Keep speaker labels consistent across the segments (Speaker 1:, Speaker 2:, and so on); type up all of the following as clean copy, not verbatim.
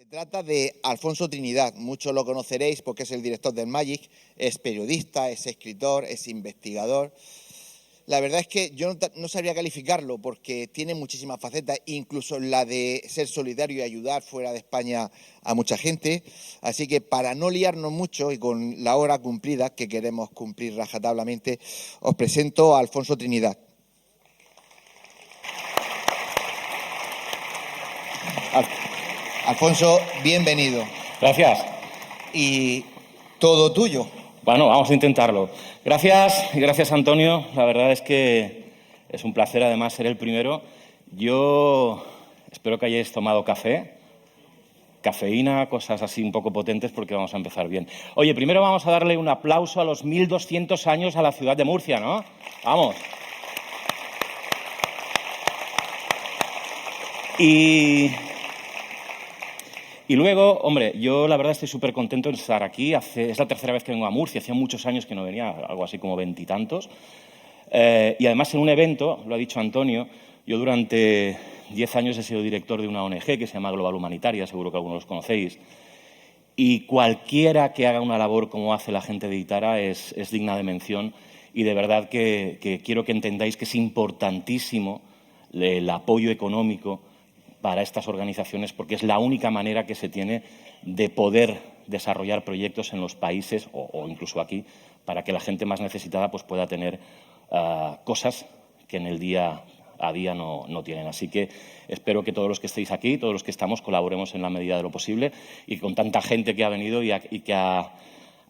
Speaker 1: Se trata de Alfonso Trinidad, muchos lo conoceréis porque es el director del Magic, es periodista, es escritor, es investigador. La verdad es que yo no sabría calificarlo porque tiene muchísimas facetas, incluso la de ser solidario y ayudar fuera de España a mucha gente. Así que para no liarnos mucho y con la hora cumplida, que queremos cumplir rajatablemente, os presento a Alfonso Trinidad. Alfonso, bienvenido.
Speaker 2: Gracias.
Speaker 1: Y todo tuyo.
Speaker 2: Bueno, vamos a intentarlo. Gracias y gracias, Antonio. La verdad es que es un placer, además, ser el primero. Yo espero que hayáis tomado café, cafeína, cosas así un poco potentes, porque vamos a empezar bien. Oye, primero vamos a darle un aplauso a los 1200 años a la ciudad de Murcia, ¿no? Vamos. Y luego, hombre, yo la verdad estoy súper contento de estar aquí. Es la tercera vez que vengo a Murcia, hacía muchos años que no venía, algo así como 20 y tantos. Y además en un evento, lo ha dicho Antonio, yo durante 10 años he sido director de una ONG que se llama Global Humanitaria, seguro que algunos los conocéis. Y cualquiera que haga una labor como hace la gente de Itara es digna de mención. Y de verdad que quiero que entendáis que es importantísimo el apoyo económico para estas organizaciones, porque es la única manera que se tiene de poder desarrollar proyectos en los países o incluso aquí, para que la gente más necesitada pues, pueda tener cosas que en el día a día no tienen. Así que espero que todos los que estéis aquí, todos los que estamos, colaboremos en la medida de lo posible y con tanta gente que ha venido y que ha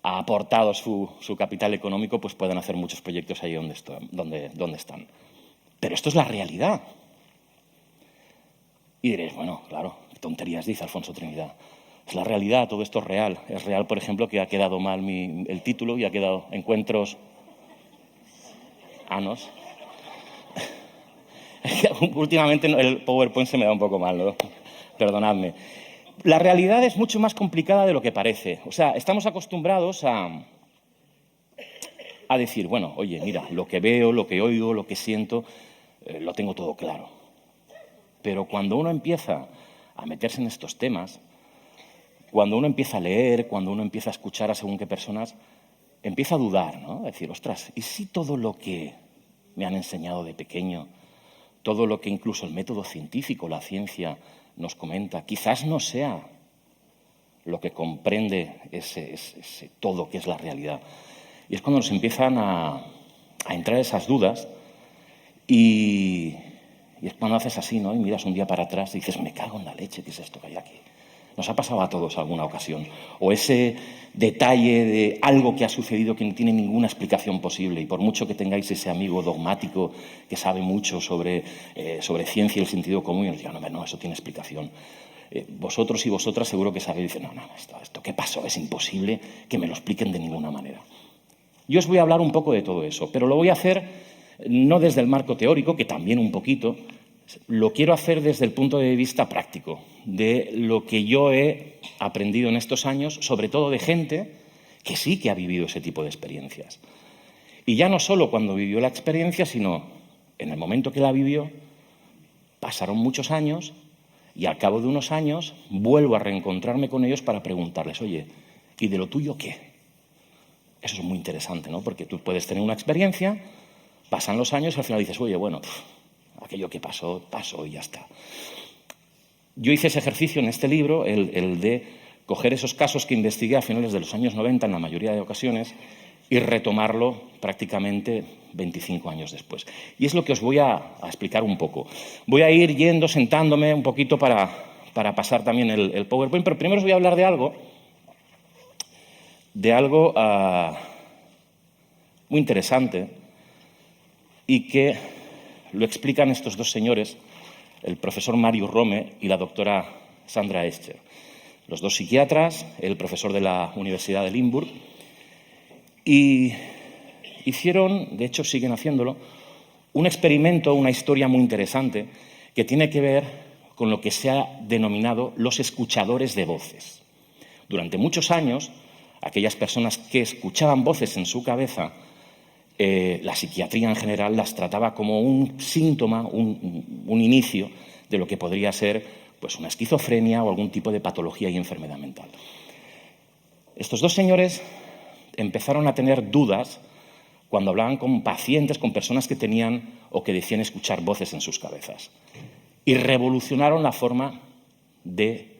Speaker 2: aportado su capital económico, pues puedan hacer muchos proyectos ahí donde están. Pero esto es la realidad. Y diréis, bueno, claro, qué tonterías dice Alfonso Trinidad. Es la realidad, todo esto es real. Es real, por ejemplo, que ha quedado mal el título y ha quedado Encuentros Anos. Últimamente el PowerPoint se me da un poco mal, ¿no? Perdonadme. La realidad es mucho más complicada de lo que parece. O sea, estamos acostumbrados a decir, bueno, oye, mira, lo que veo, lo que oigo, lo que siento, lo tengo todo claro. Pero cuando uno empieza a meterse en estos temas, cuando uno empieza a leer, cuando uno empieza a escuchar a según qué personas, empieza a dudar, ¿no? A decir, ostras, ¿y si todo lo que me han enseñado de pequeño, todo lo que incluso el método científico, la ciencia, nos comenta, quizás no sea lo que comprende ese todo que es la realidad? Y es cuando nos empiezan a entrar esas dudas y es cuando haces así, ¿no? Y miras un día para atrás y dices, me cago en la leche, ¿qué es esto que hay aquí? Nos ha pasado a todos alguna ocasión. O ese detalle de algo que ha sucedido que no tiene ninguna explicación posible. Y por mucho que tengáis ese amigo dogmático que sabe mucho sobre ciencia y el sentido común, y os diga, no, eso tiene explicación. Vosotros y vosotras seguro que sabéis, dicen, no, esto ¿qué pasó? Es imposible que me lo expliquen de ninguna manera. Yo os voy a hablar un poco de todo eso, pero lo voy a hacer no desde el marco teórico, que también un poquito, lo quiero hacer desde el punto de vista práctico, de lo que yo he aprendido en estos años, sobre todo de gente que sí que ha vivido ese tipo de experiencias. Y ya no solo cuando vivió la experiencia, sino en el momento que la vivió, pasaron muchos años y al cabo de unos años vuelvo a reencontrarme con ellos para preguntarles, oye, ¿y de lo tuyo qué? Eso es muy interesante, ¿no? Porque tú puedes tener una experiencia, pasan los años y al final dices, oye, bueno, aquello que pasó y ya está. Yo hice ese ejercicio en este libro, el de coger esos casos que investigué a finales de los años 90 en la mayoría de ocasiones y retomarlo prácticamente 25 años después. Y es lo que os voy a explicar un poco. Voy a ir sentándome un poquito para pasar también el PowerPoint, pero primero os voy a hablar de algo muy interesante y que lo explican estos dos señores, el profesor Mario Rome y la doctora Sandra Escher. Los dos psiquiatras, el profesor de la Universidad de Limburg, y hicieron, de hecho siguen haciéndolo, un experimento, una historia muy interesante que tiene que ver con lo que se ha denominado los escuchadores de voces. Durante muchos años, aquellas personas que escuchaban voces en su cabeza, la psiquiatría en general las trataba como un síntoma, un inicio de lo que podría ser pues una esquizofrenia o algún tipo de patología y enfermedad mental. Estos dos señores empezaron a tener dudas cuando hablaban con pacientes, con personas que tenían o que decían escuchar voces en sus cabezas. Y revolucionaron la forma de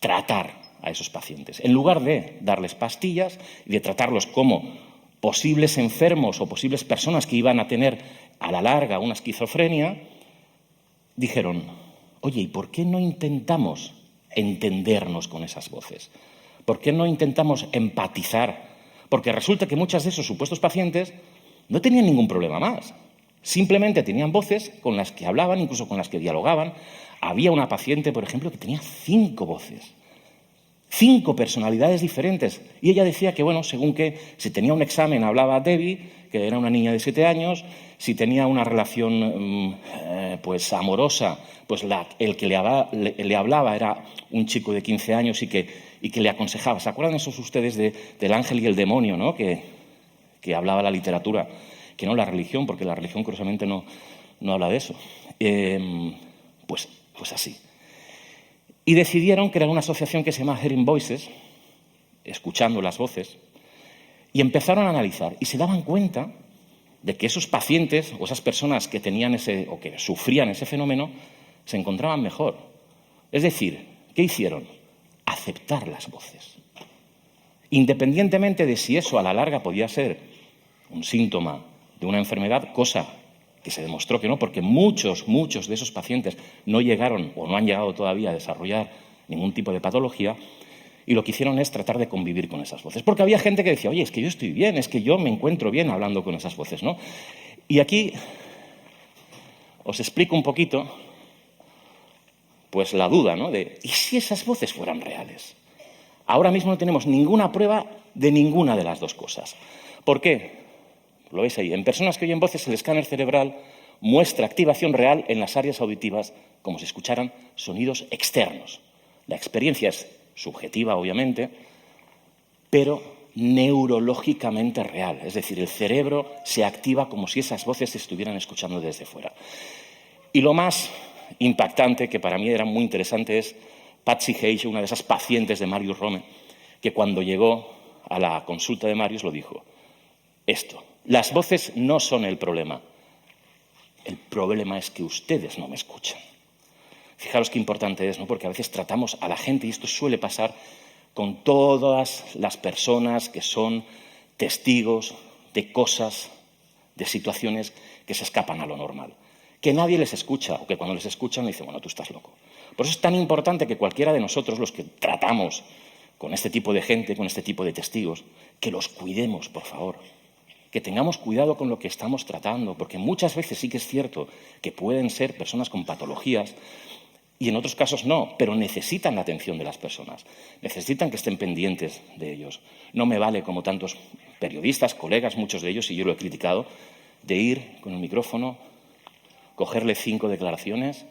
Speaker 2: tratar a esos pacientes. En lugar de darles pastillas y de tratarlos como posibles enfermos o posibles personas que iban a tener a la larga una esquizofrenia, dijeron, oye, ¿y por qué no intentamos entendernos con esas voces? ¿Por qué no intentamos empatizar? Porque resulta que muchos de esos supuestos pacientes no tenían ningún problema más. Simplemente tenían voces con las que hablaban, incluso con las que dialogaban. Había una paciente, por ejemplo, que tenía 5 voces. 5 personalidades diferentes. Y ella decía que, bueno, según que si tenía un examen hablaba Debbie, que era una niña de 7 años, si tenía una relación pues amorosa, pues el que le hablaba era un chico de 15 años y que le aconsejaba. ¿Se acuerdan esos ustedes del ángel y el demonio, ¿no? que hablaba la literatura? Que no la religión, porque la religión curiosamente no habla de eso. Pues así. Y decidieron crear una asociación que se llama Hearing Voices, escuchando las voces, y empezaron a analizar y se daban cuenta de que esos pacientes o esas personas que tenían o que sufrían ese fenómeno se encontraban mejor. Es decir, ¿qué hicieron? Aceptar las voces. Independientemente de si eso a la larga podía ser un síntoma de una enfermedad, cosa que se demostró que no, porque muchos de esos pacientes no llegaron o no han llegado todavía a desarrollar ningún tipo de patología, y lo que hicieron es tratar de convivir con esas voces. Porque había gente que decía, oye, es que yo estoy bien, es que yo me encuentro bien hablando con esas voces, ¿no? Y aquí os explico un poquito pues la duda, ¿no? ¿Y si esas voces fueran reales? Ahora mismo no tenemos ninguna prueba de ninguna de las dos cosas. ¿Por qué? Lo veis ahí. En personas que oyen voces, el escáner cerebral muestra activación real en las áreas auditivas como si escucharan sonidos externos. La experiencia es subjetiva, obviamente, pero neurológicamente real. Es decir, el cerebro se activa como si esas voces se estuvieran escuchando desde fuera. Y lo más impactante, que para mí era muy interesante, es Patsy Hayes, una de esas pacientes de Marius Romme, que cuando llegó a la consulta de Marius lo dijo. Esto, las voces no son el problema es que ustedes no me escuchan. Fijaros qué importante es, ¿no? Porque a veces tratamos a la gente, y esto suele pasar con todas las personas que son testigos de cosas, de situaciones que se escapan a lo normal. Que nadie les escucha, o que cuando les escuchan le dicen, bueno, tú estás loco. Por eso es tan importante que cualquiera de nosotros, los que tratamos con este tipo de gente, con este tipo de testigos, que los cuidemos, por favor. Que tengamos cuidado con lo que estamos tratando, porque muchas veces sí que es cierto que pueden ser personas con patologías y en otros casos no, pero necesitan la atención de las personas, necesitan que estén pendientes de ellos. No me vale, como tantos periodistas, colegas, muchos de ellos, y yo lo he criticado, de ir con el micrófono, cogerle 5 declaraciones,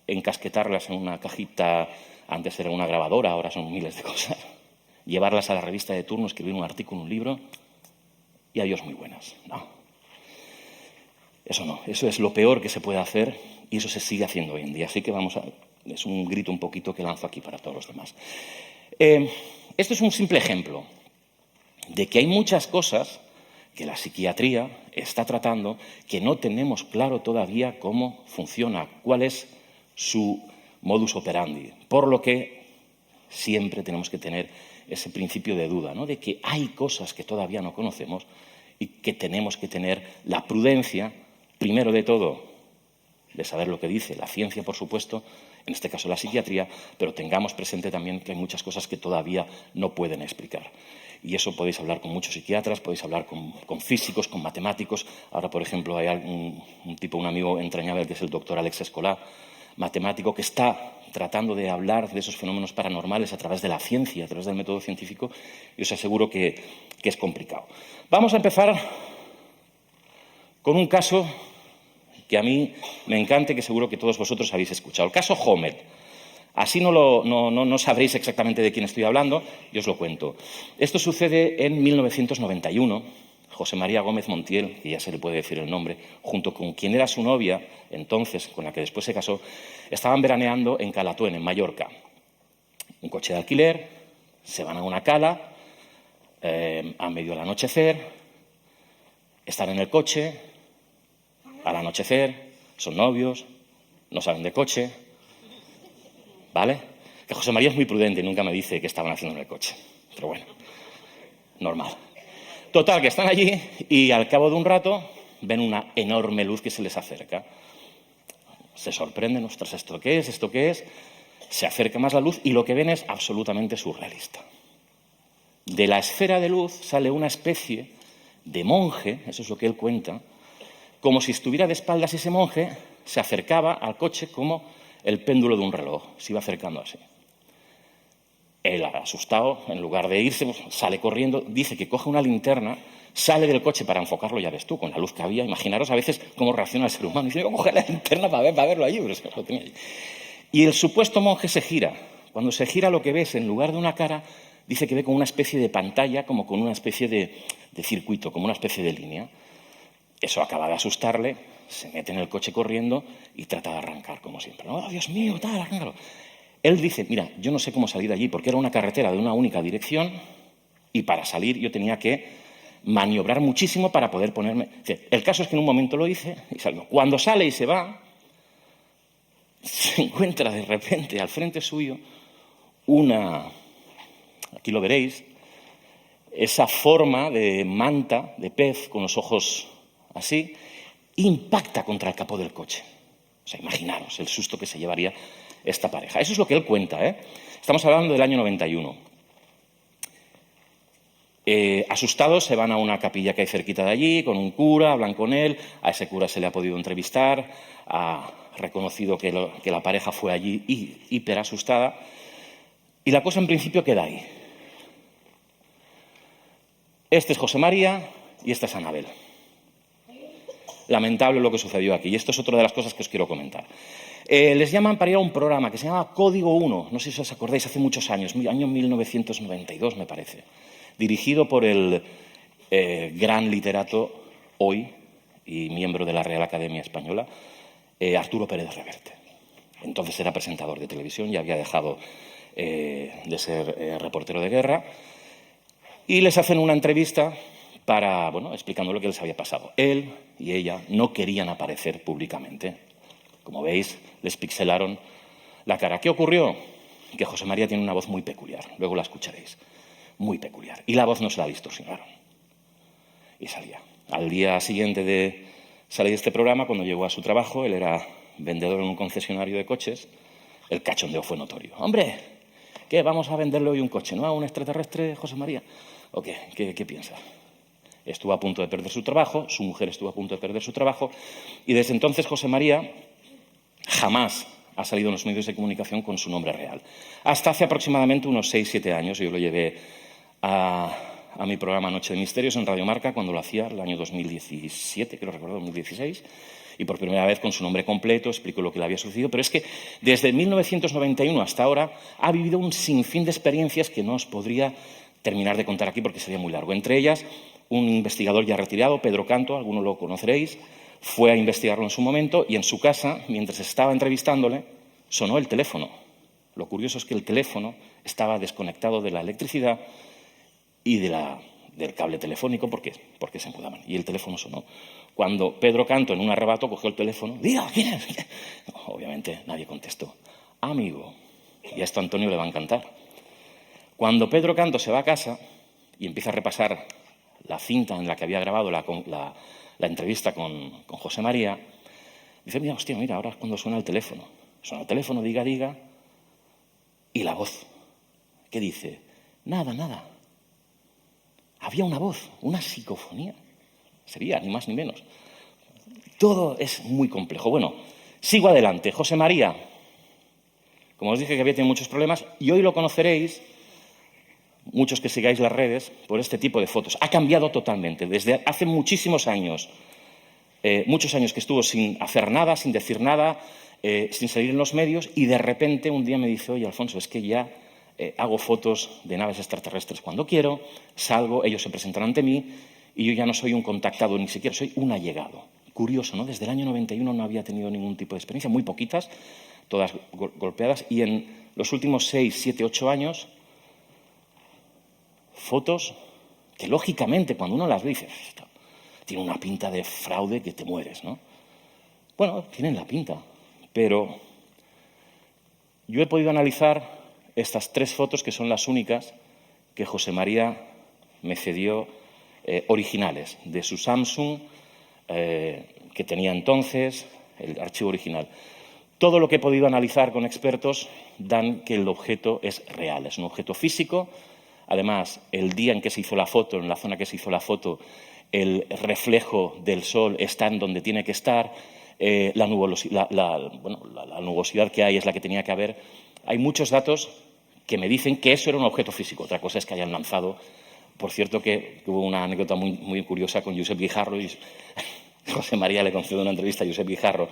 Speaker 2: encasquetarlas en una cajita, antes era una grabadora, ahora son miles de cosas, llevarlas a la revista de turno, escribir un artículo, un libro, y adiós muy buenas. No. Eso no, eso es lo peor que se puede hacer y eso se sigue haciendo hoy en día. Así que es un grito un poquito que lanzo aquí para todos los demás. Esto es un simple ejemplo de que hay muchas cosas que la psiquiatría está tratando que no tenemos claro todavía cómo funciona, cuál es su modus operandi. Por lo que siempre tenemos que tener ese principio de duda, ¿no? De que hay cosas que todavía no conocemos y que tenemos que tener la prudencia, primero de todo, de saber lo que dice la ciencia, por supuesto, en este caso la psiquiatría, pero tengamos presente también que hay muchas cosas que todavía no pueden explicar. Y eso podéis hablar con muchos psiquiatras, podéis hablar con físicos, con matemáticos. Ahora, por ejemplo, hay un amigo entrañable que es el doctor Alex Escolà, matemático, que está tratando de hablar de esos fenómenos paranormales a través de la ciencia, a través del método científico, y os aseguro que es complicado. Vamos a empezar con un caso que a mí me encanta y que seguro que todos vosotros habéis escuchado. El caso Homet. Así no sabréis exactamente de quién estoy hablando, yo os lo cuento. Esto sucede en 1991. José María Gómez Montiel, que ya se le puede decir el nombre, junto con quien era su novia, entonces, con la que después se casó, estaban veraneando en Calatuén, en Mallorca. Un coche de alquiler, se van a una cala, a medio del anochecer, están en el coche, al anochecer, son novios, no saben de coche, ¿vale? Que José María es muy prudente y nunca me dice qué estaban haciendo en el coche, pero bueno, normal. Total, que están allí y al cabo de un rato ven una enorme luz que se les acerca. Se sorprenden, ostras, ¿esto qué es? ¿Esto qué es? Se acerca más la luz y lo que ven es absolutamente surrealista. De la esfera de luz sale una especie de monje, eso es lo que él cuenta, como si estuviera de espaldas ese monje, se acercaba al coche como el péndulo de un reloj, se iba acercando así. Él, asustado, en lugar de irse, pues, sale corriendo, dice que coge una linterna, sale del coche para enfocarlo, ya ves tú, con la luz que había. Imaginaros a veces cómo reacciona el ser humano. Dice, yo coge la linterna para verlo allí, pero es que lo tenía allí. Y el supuesto monje se gira. Cuando se gira, lo que ves, en lugar de una cara, dice que ve como una especie de pantalla, como con una especie de circuito, como una especie de línea. Eso acaba de asustarle, se mete en el coche corriendo y trata de arrancar, como siempre. ¡Oh, Dios mío, tal, arráncalo! Él dice, mira, yo no sé cómo salir de allí, porque era una carretera de una única dirección y para salir yo tenía que maniobrar muchísimo para poder ponerme... El caso es que en un momento lo hice y salió. Cuando sale y se va, se encuentra de repente al frente suyo una... Aquí lo veréis, esa forma de manta, de pez, con los ojos así, impacta contra el capó del coche. O sea, imaginaros el susto que se llevaría esta pareja. Eso es lo que él cuenta, ¿eh? Estamos hablando del año 91. Asustados se van a una capilla que hay cerquita de allí, con un cura, hablan con él, a ese cura se le ha podido entrevistar, ha reconocido que la pareja fue allí hiper asustada, y la cosa en principio queda ahí. Este es José María y esta es Anabel. Lamentable lo que sucedió aquí, y esto es otra de las cosas que os quiero comentar. Les llaman para ir a un programa que se llama Código 1, no sé si os acordáis, hace muchos años, año 1992 me parece, dirigido por el gran literato hoy y miembro de la Real Academia Española, Arturo Pérez Reverte. Entonces era presentador de televisión y había dejado de ser reportero de guerra, y les hacen una entrevista para, bueno, explicando lo que les había pasado. Él y ella no querían aparecer públicamente. Como veis, les pixelaron la cara. ¿Qué ocurrió? Que José María tiene una voz muy peculiar, luego la escucharéis, muy peculiar. Y la voz no se la distorsionaron. Y salía. Al día siguiente de salir de este programa, cuando llegó a su trabajo, él era vendedor en un concesionario de coches, el cachondeo fue notorio. ¡Hombre! ¿Qué? ¿Vamos a venderle hoy un coche, no? ¿A un extraterrestre, José María? ¿O qué? ¿Qué piensa? Estuvo a punto de perder su trabajo, su mujer estuvo a punto de perder su trabajo, y desde entonces José María jamás ha salido en los medios de comunicación con su nombre real. Hasta hace aproximadamente unos 6-7 años, yo lo llevé a mi programa Noche de Misterios en Radio Marca, cuando lo hacía, el año 2017, creo recordar, 2016, y por primera vez con su nombre completo explicó lo que le había sucedido, pero es que desde 1991 hasta ahora ha vivido un sinfín de experiencias que no os podría terminar de contar aquí porque sería muy largo. Entre ellas, un investigador ya retirado, Pedro Canto, algunos lo conoceréis, fue a investigarlo en su momento y en su casa, mientras estaba entrevistándole, sonó el teléfono. Lo curioso es que el teléfono estaba desconectado de la electricidad y del cable telefónico porque se mudaban. Y el teléfono sonó. Cuando Pedro Canto, en un arrebato, cogió el teléfono, ¡diga, quién es! Obviamente nadie contestó. Amigo. Y a esto a Antonio le va a encantar. Cuando Pedro Canto se va a casa y empieza a repasar la cinta en la que había grabado la entrevista con José María, dice, mira, hostia, mira, ahora es cuando suena el teléfono. Suena el teléfono, diga, diga, y la voz. ¿Qué dice? Nada, nada. Había una voz, una psicofonía. Sería, ni más ni menos. Todo es muy complejo. Bueno, sigo adelante. José María, como os dije que había tenido muchos problemas, y hoy lo conoceréis, muchos que sigáis las redes, por este tipo de fotos. Ha cambiado totalmente. Desde hace muchísimos años, muchos años que estuvo sin hacer nada, sin decir nada, sin salir en los medios, y de repente un día me dice, oye, Alfonso, es que ya hago fotos de naves extraterrestres cuando quiero, salgo, ellos se presentan ante mí y yo ya no soy un contactado, ni siquiera soy un allegado. Curioso, ¿no? Desde el año 91 no había tenido ningún tipo de experiencia, muy poquitas, todas golpeadas, y en los últimos 6, 7, 8 años, fotos que lógicamente cuando uno las ve dice, esto tiene una pinta de fraude que te mueres, ¿no? Bueno, tienen la pinta, pero yo he podido analizar estas 3 fotos que son las únicas que José María me cedió originales, de su Samsung, que tenía entonces, el archivo original. Todo lo que he podido analizar con expertos dan que el objeto es real, es un objeto físico. Además, el día en que se hizo la foto, en la zona que se hizo la foto, el reflejo del sol está en donde tiene que estar, la nubosidad que hay es la que tenía que haber. Hay muchos datos que me dicen que eso era un objeto físico. Otra cosa es que hayan lanzado. Por cierto, que hubo una anécdota muy curiosa con Josep Guijarro. Y José María le concedió una entrevista a Josep Guijarro.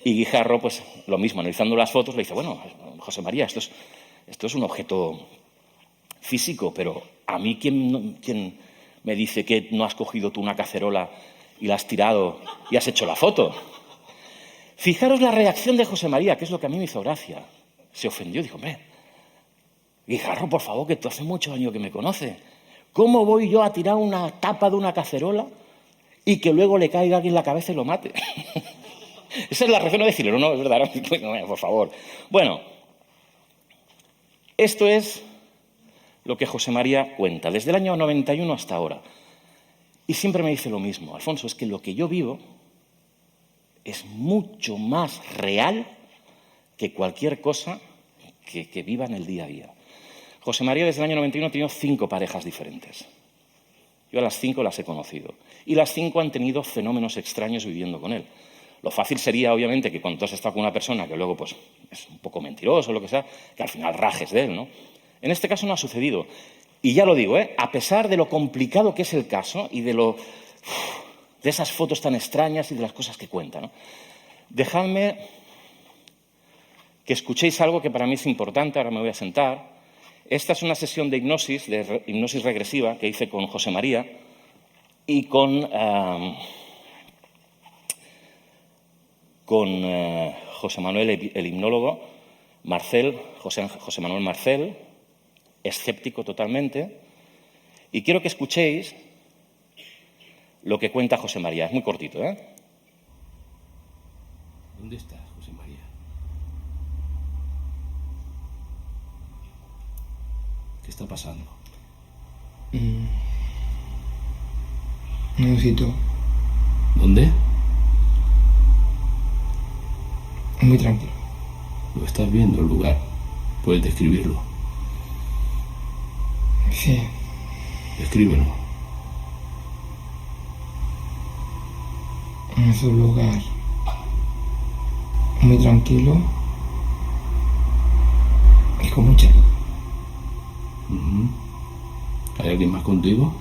Speaker 2: Y Guijarro, pues lo mismo, analizando las fotos, le dice, bueno, José María, esto es un objeto físico, pero a mí, ¿quién me dice que no has cogido tú una cacerola y la has tirado y has hecho la foto? Fijaros la reacción de José María, que es lo que a mí me hizo gracia. Se ofendió, dijo, hombre, Guijarro, por favor, que tú hace muchos años que me conoces. ¿Cómo voy yo a tirar una tapa de una cacerola y que luego le caiga aquí en la cabeza y lo mate? Esa es la reacción de decirle, no, es verdad, no, por favor. Bueno, esto es lo que José María cuenta, desde el año 91 hasta ahora. Y siempre me dice lo mismo, Alfonso, es que lo que yo vivo es mucho más real que cualquier cosa que viva en el día a día. José María desde el año 91 ha tenido 5 parejas diferentes. Yo a las 5 las he conocido. Y las 5 han tenido fenómenos extraños viviendo con él. Lo fácil sería, obviamente, que cuando tú has estado con una persona que luego pues, es un poco mentiroso o lo que sea, que al final rajes de él, ¿no? En este caso no ha sucedido. Y ya lo digo, a pesar de lo complicado que es el caso y de esas fotos tan extrañas y de las cosas que cuenta, ¿no? Dejadme que escuchéis algo que para mí es importante, ahora me voy a sentar. Esta es una sesión de hipnosis regresiva que hice con José María y con José Manuel, el hipnólogo, José Manuel Marcel, escéptico totalmente, y quiero que escuchéis lo que cuenta José María. Es muy cortito, ¿eh?
Speaker 3: ¿Dónde estás, José María? ¿Qué está pasando?
Speaker 4: En un sitio
Speaker 3: ¿Dónde?
Speaker 4: muy tranquilo.
Speaker 3: Lo estás viendo, el lugar. Puedes describirlo.
Speaker 4: Sí,
Speaker 3: Descríbelo.
Speaker 4: es un lugar muy tranquilo y con mucha luz.
Speaker 3: ¿Hay alguien más contigo?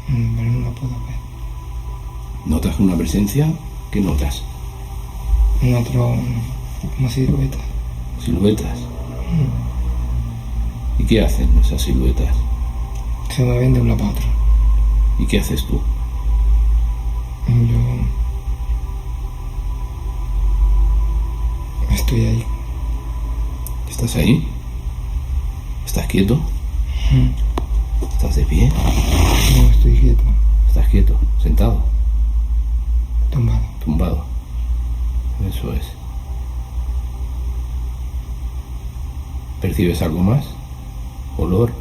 Speaker 4: Pero no lo puedo ver.
Speaker 3: ¿Notas una presencia? ¿Qué notas?
Speaker 4: Noto como siluetas.
Speaker 3: Siluetas. ¿Y qué hacen esas siluetas?
Speaker 4: Se mueven de un lado para otro.
Speaker 3: ¿Y qué haces tú?
Speaker 4: Yo estoy ahí.
Speaker 3: ¿Estás ahí? ¿Estás quieto? ¿Estás de pie?
Speaker 4: No estoy quieto,
Speaker 3: ¿Estás quieto? ¿Sentado?
Speaker 4: tumbado.
Speaker 3: ¿Tumbado? Eso es. ¿Percibes algo más? ¿Olor?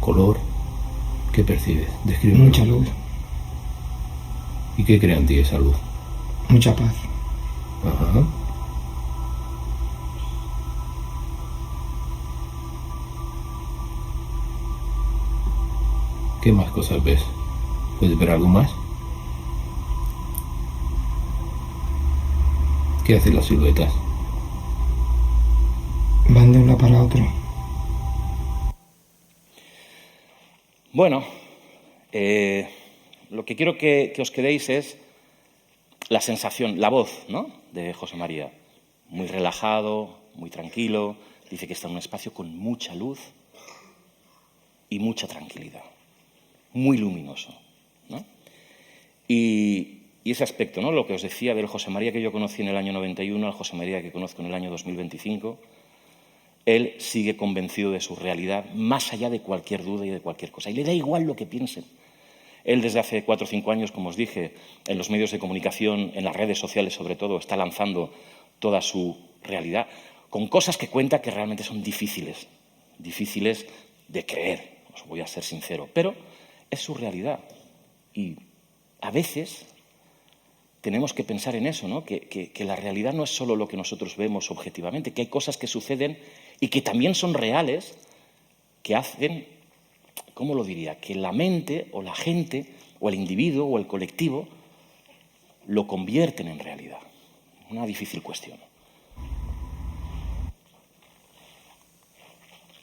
Speaker 3: ¿Color? ¿Qué percibes? Descríbelo.
Speaker 4: Mucha luz,
Speaker 3: ¿Y qué crea en ti esa luz?
Speaker 4: mucha paz.
Speaker 3: Ajá. ¿Qué más cosas ves? ¿Puedes ver algo más? ¿Qué hacen las siluetas?
Speaker 4: Van de un lado para otro.
Speaker 2: Bueno, lo que quiero que os quedéis es la sensación, la voz, ¿no?, de José María. Muy relajado, muy tranquilo. Dice que está en un espacio con mucha luz y mucha tranquilidad. muy luminoso, ¿no? Y ese aspecto, ¿no? Lo que os decía del José María que yo conocí en el año 91 al José María que conozco en el año 2025, él sigue convencido de su realidad más allá de cualquier duda y de cualquier cosa. Y le da igual lo que piensen. Él desde hace 4 o 5 años, como os dije, en los medios de comunicación, en las redes sociales sobre todo, está lanzando toda su realidad con cosas que cuenta que realmente son difíciles de creer, os voy a ser sincero, pero es su realidad. Y a veces tenemos que pensar en eso, ¿no? Que la realidad no es solo lo que nosotros vemos objetivamente, que hay cosas que suceden y que también son reales, que hacen, ¿cómo lo diría?, que la mente o la gente o el individuo o el colectivo lo convierten en realidad. Una difícil cuestión.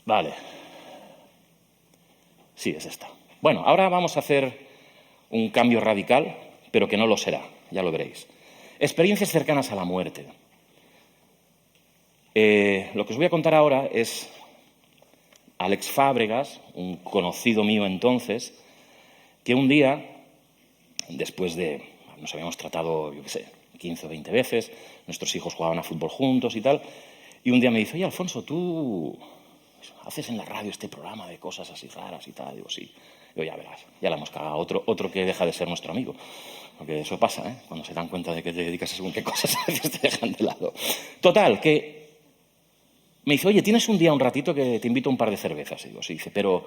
Speaker 2: Vale. Sí, es esta. Bueno, ahora vamos a hacer un cambio radical, pero que no lo será, ya lo veréis. Experiencias cercanas a la muerte. Lo que os voy a contar ahora es Alex Fábregas, un conocido mío entonces, que un día, después de, nos habíamos tratado, yo qué sé, 15 o 20 veces, nuestros hijos jugaban a fútbol juntos y tal, y un día me dice, oye, Alfonso, tú haces en la radio este programa de cosas así raras y tal. Digo, sí. Digo, ya verás, ya la hemos cagado. Otro que deja de ser nuestro amigo. Porque eso pasa, ¿eh? Cuando se dan cuenta de que te dedicas a según qué cosas, a veces te dejan de lado. Total, que me dice, oye, ¿tienes un día, un ratito que te invito a un par de cervezas? Y digo, sí. Dice, pero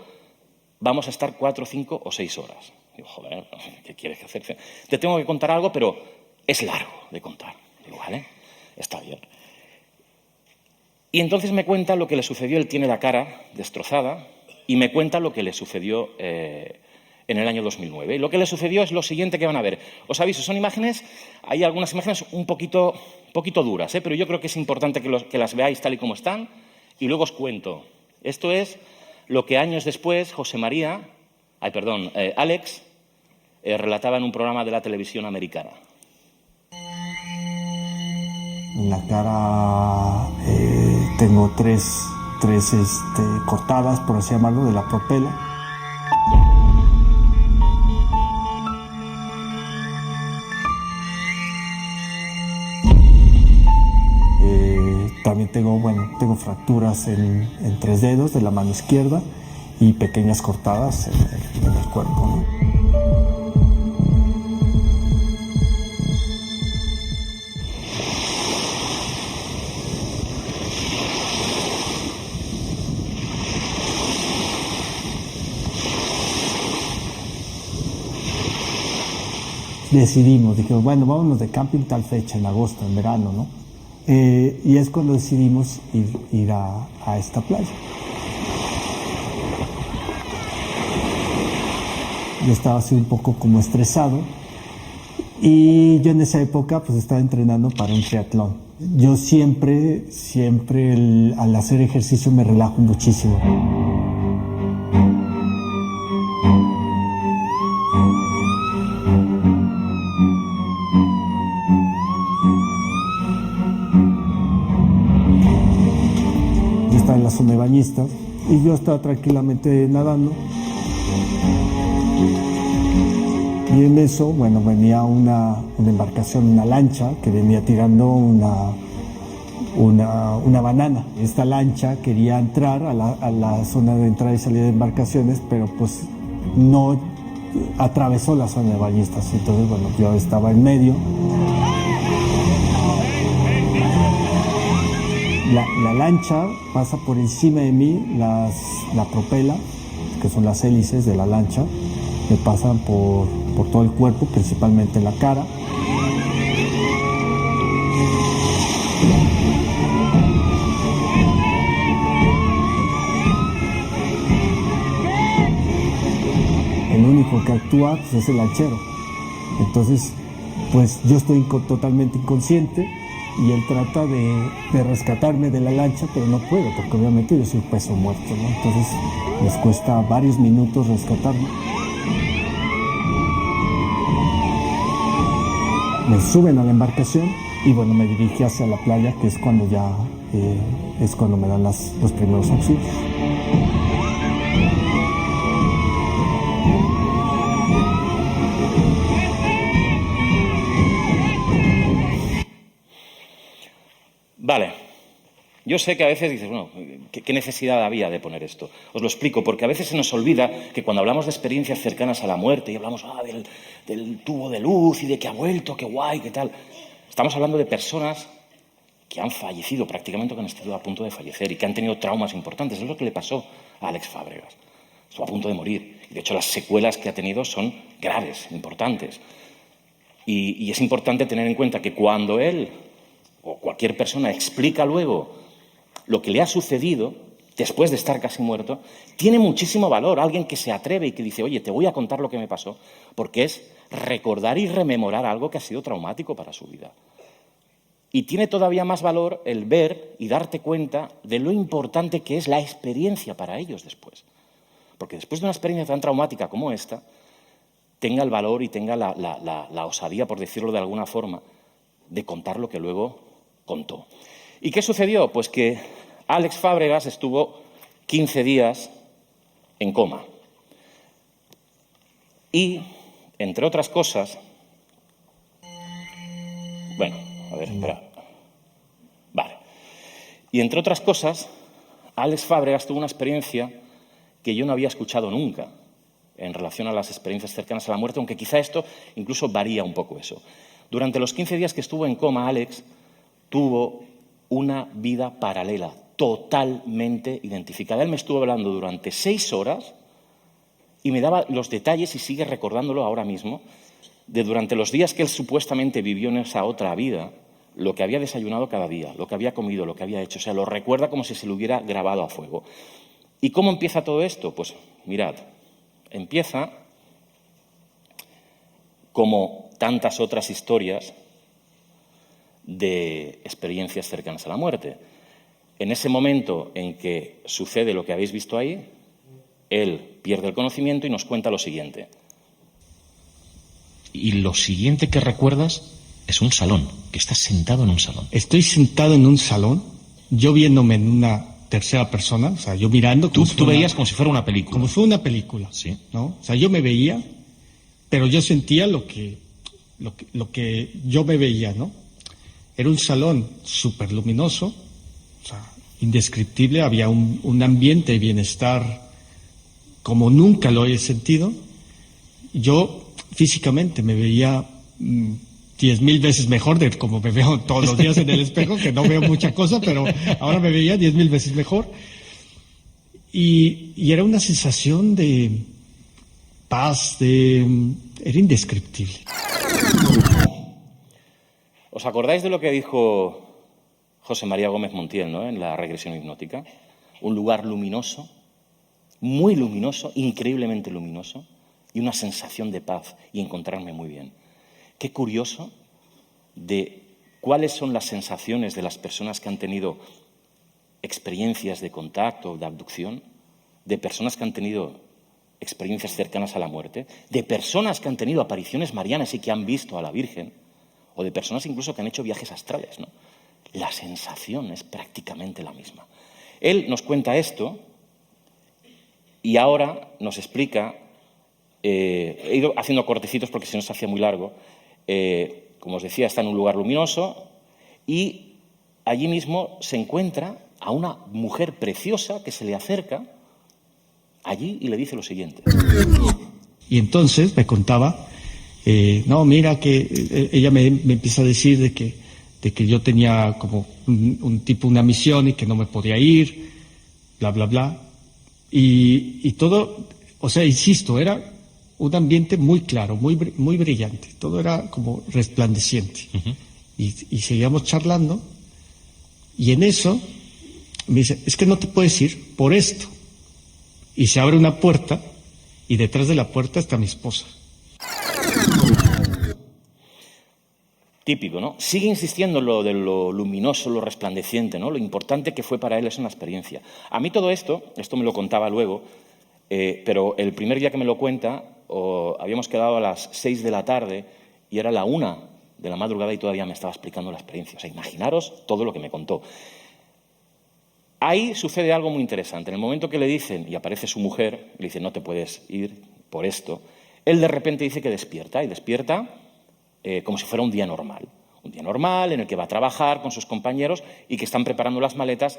Speaker 2: vamos a estar 4, 5 o 6 horas. Digo, joder, ¿qué quieres que hacer? Te tengo que contar algo, pero es largo de contar. Digo, vale, está bien. Y entonces me cuenta lo que le sucedió. Él tiene la cara destrozada y me cuenta lo que le sucedió en el año 2009. Y lo que le sucedió es lo siguiente que van a ver. Os aviso, son imágenes, hay algunas imágenes un poquito duras, pero yo creo que es importante que las veáis tal y como están y luego os cuento. Esto es lo que años después Alex relataba en un programa de la televisión americana.
Speaker 5: En la cara tengo tres cortadas, por así llamarlo, de la propela. También tengo fracturas en 3 dedos de la mano izquierda y pequeñas cortadas en el cuerpo, ¿no? Dijimos, bueno, vámonos de camping tal fecha, en agosto, en verano, ¿no? Y es cuando decidimos ir a esta playa. Yo estaba así un poco como estresado y yo en esa época pues estaba entrenando para un triatlón. Yo siempre al hacer ejercicio me relajo muchísimo. En la zona de bañistas y yo estaba tranquilamente nadando y en eso, bueno, venía una embarcación, una lancha que venía tirando una banana. Esta lancha quería entrar a la zona de entrada y salida de embarcaciones, pero pues no atravesó la zona de bañistas. Entonces, bueno, yo estaba en medio. La lancha pasa por encima de mí, la propela, que son las hélices de la lancha, me pasan por todo el cuerpo, principalmente la cara. El único que actúa pues, es el lanchero. Entonces, pues yo estoy totalmente inconsciente. Y él trata de rescatarme de la lancha, pero no puedo, porque obviamente yo soy peso muerto, ¿no? Entonces les cuesta varios minutos rescatarme. Me suben a la embarcación y bueno, me dirigí hacia la playa, que es cuando ya es cuando me dan los primeros auxilios.
Speaker 2: Vale. Yo sé que a veces dices, bueno, ¿qué necesidad había de poner esto? Os lo explico, porque a veces se nos olvida que cuando hablamos de experiencias cercanas a la muerte y hablamos del tubo de luz y de que ha vuelto, qué guay, qué tal, estamos hablando de personas que han fallecido prácticamente, que han estado a punto de fallecer y que han tenido traumas importantes. Es lo que le pasó a Alex Fábregas. Estuvo a punto de morir. De hecho, las secuelas que ha tenido son graves, importantes. Y es importante tener en cuenta que cuando él o cualquier persona explica luego lo que le ha sucedido después de estar casi muerto, tiene muchísimo valor. Alguien que se atreve y que dice, oye, te voy a contar lo que me pasó, porque es recordar y rememorar algo que ha sido traumático para su vida. Y tiene todavía más valor el ver y darte cuenta de lo importante que es la experiencia para ellos después. Porque después de una experiencia tan traumática como esta, tenga el valor y tenga la osadía, por decirlo de alguna forma, de contar lo que luego contó. ¿Y qué sucedió? Pues que Alex Fábregas estuvo 15 días en coma. Y, entre otras cosas... Bueno, a ver, espera. Vale. Y, entre otras cosas, Alex Fábregas tuvo una experiencia que yo no había escuchado nunca en relación a las experiencias cercanas a la muerte, aunque quizá esto incluso varía un poco eso. Durante los 15 días que estuvo en coma, Alex tuvo una vida paralela, totalmente identificada. Él me estuvo hablando durante 6 horas y me daba los detalles, y sigue recordándolo ahora mismo, de durante los días que él supuestamente vivió en esa otra vida, lo que había desayunado cada día, lo que había comido, lo que había hecho. O sea, lo recuerda como si se lo hubiera grabado a fuego. ¿Y cómo empieza todo esto? Pues mirad, empieza como tantas otras historias de experiencias cercanas a la muerte. En ese momento en que sucede lo que habéis visto ahí, él pierde el conocimiento y nos cuenta lo siguiente.
Speaker 6: Y lo siguiente que recuerdas es un salón, que estás sentado en un salón.
Speaker 5: Estoy sentado en un salón, yo viéndome en una tercera persona, o sea, yo mirando...
Speaker 6: Tú veías como si fuera una película.
Speaker 5: Como si fuera una película,
Speaker 6: sí.
Speaker 5: ¿no? O sea, yo me veía, pero yo sentía lo que yo me veía, ¿no? Era un salón súper luminoso, o sea, indescriptible, había un ambiente de bienestar como nunca lo he sentido. Yo físicamente me veía 10.000 veces mejor de como me veo todos los días en el espejo, que no veo mucha cosa, pero ahora me veía 10.000 veces mejor. Y era una sensación de paz, era indescriptible.
Speaker 2: ¿Os acordáis de lo que dijo José María Gómez Montiel, ¿no?, en la regresión hipnótica? Un lugar luminoso, muy luminoso, increíblemente luminoso, y una sensación de paz y encontrarme muy bien. Qué curioso de cuáles son las sensaciones de las personas que han tenido experiencias de contacto, de abducción, de personas que han tenido experiencias cercanas a la muerte, de personas que han tenido apariciones marianas y que han visto a la Virgen, o de personas incluso que han hecho viajes astrales, ¿no? La sensación es prácticamente la misma. Él nos cuenta esto y ahora nos explica, he ido haciendo cortecitos porque si no se hacía muy largo, como os decía, está en un lugar luminoso y allí mismo se encuentra a una mujer preciosa que se le acerca allí y le dice lo siguiente.
Speaker 5: Y entonces me contaba, no, mira que ella me empieza a decir de que yo tenía como una misión y que no me podía ir, bla, bla, bla. Y todo, o sea, insisto, era un ambiente muy claro, muy brillante. Todo era como resplandeciente. Uh-huh. Y seguíamos charlando y en eso me dice, es que no te puedes ir por esto. Y se abre una puerta y detrás de la puerta está mi esposa.
Speaker 2: Típico, ¿no? Sigue insistiendo en lo de lo luminoso, lo resplandeciente, ¿no? Lo importante que fue para él es una experiencia. A mí todo esto me lo contaba luego, pero el primer día que me lo cuenta, habíamos quedado a las 6 de la tarde y era la 1 de la madrugada y todavía me estaba explicando la experiencia. O sea, imaginaros todo lo que me contó. Ahí sucede algo muy interesante. En el momento que le dicen, y aparece su mujer, le dice, no te puedes ir por esto, él de repente dice que despierta, y despierta como si fuera un día normal Un día normal en el que va a trabajar con sus compañeros y que están preparando las maletas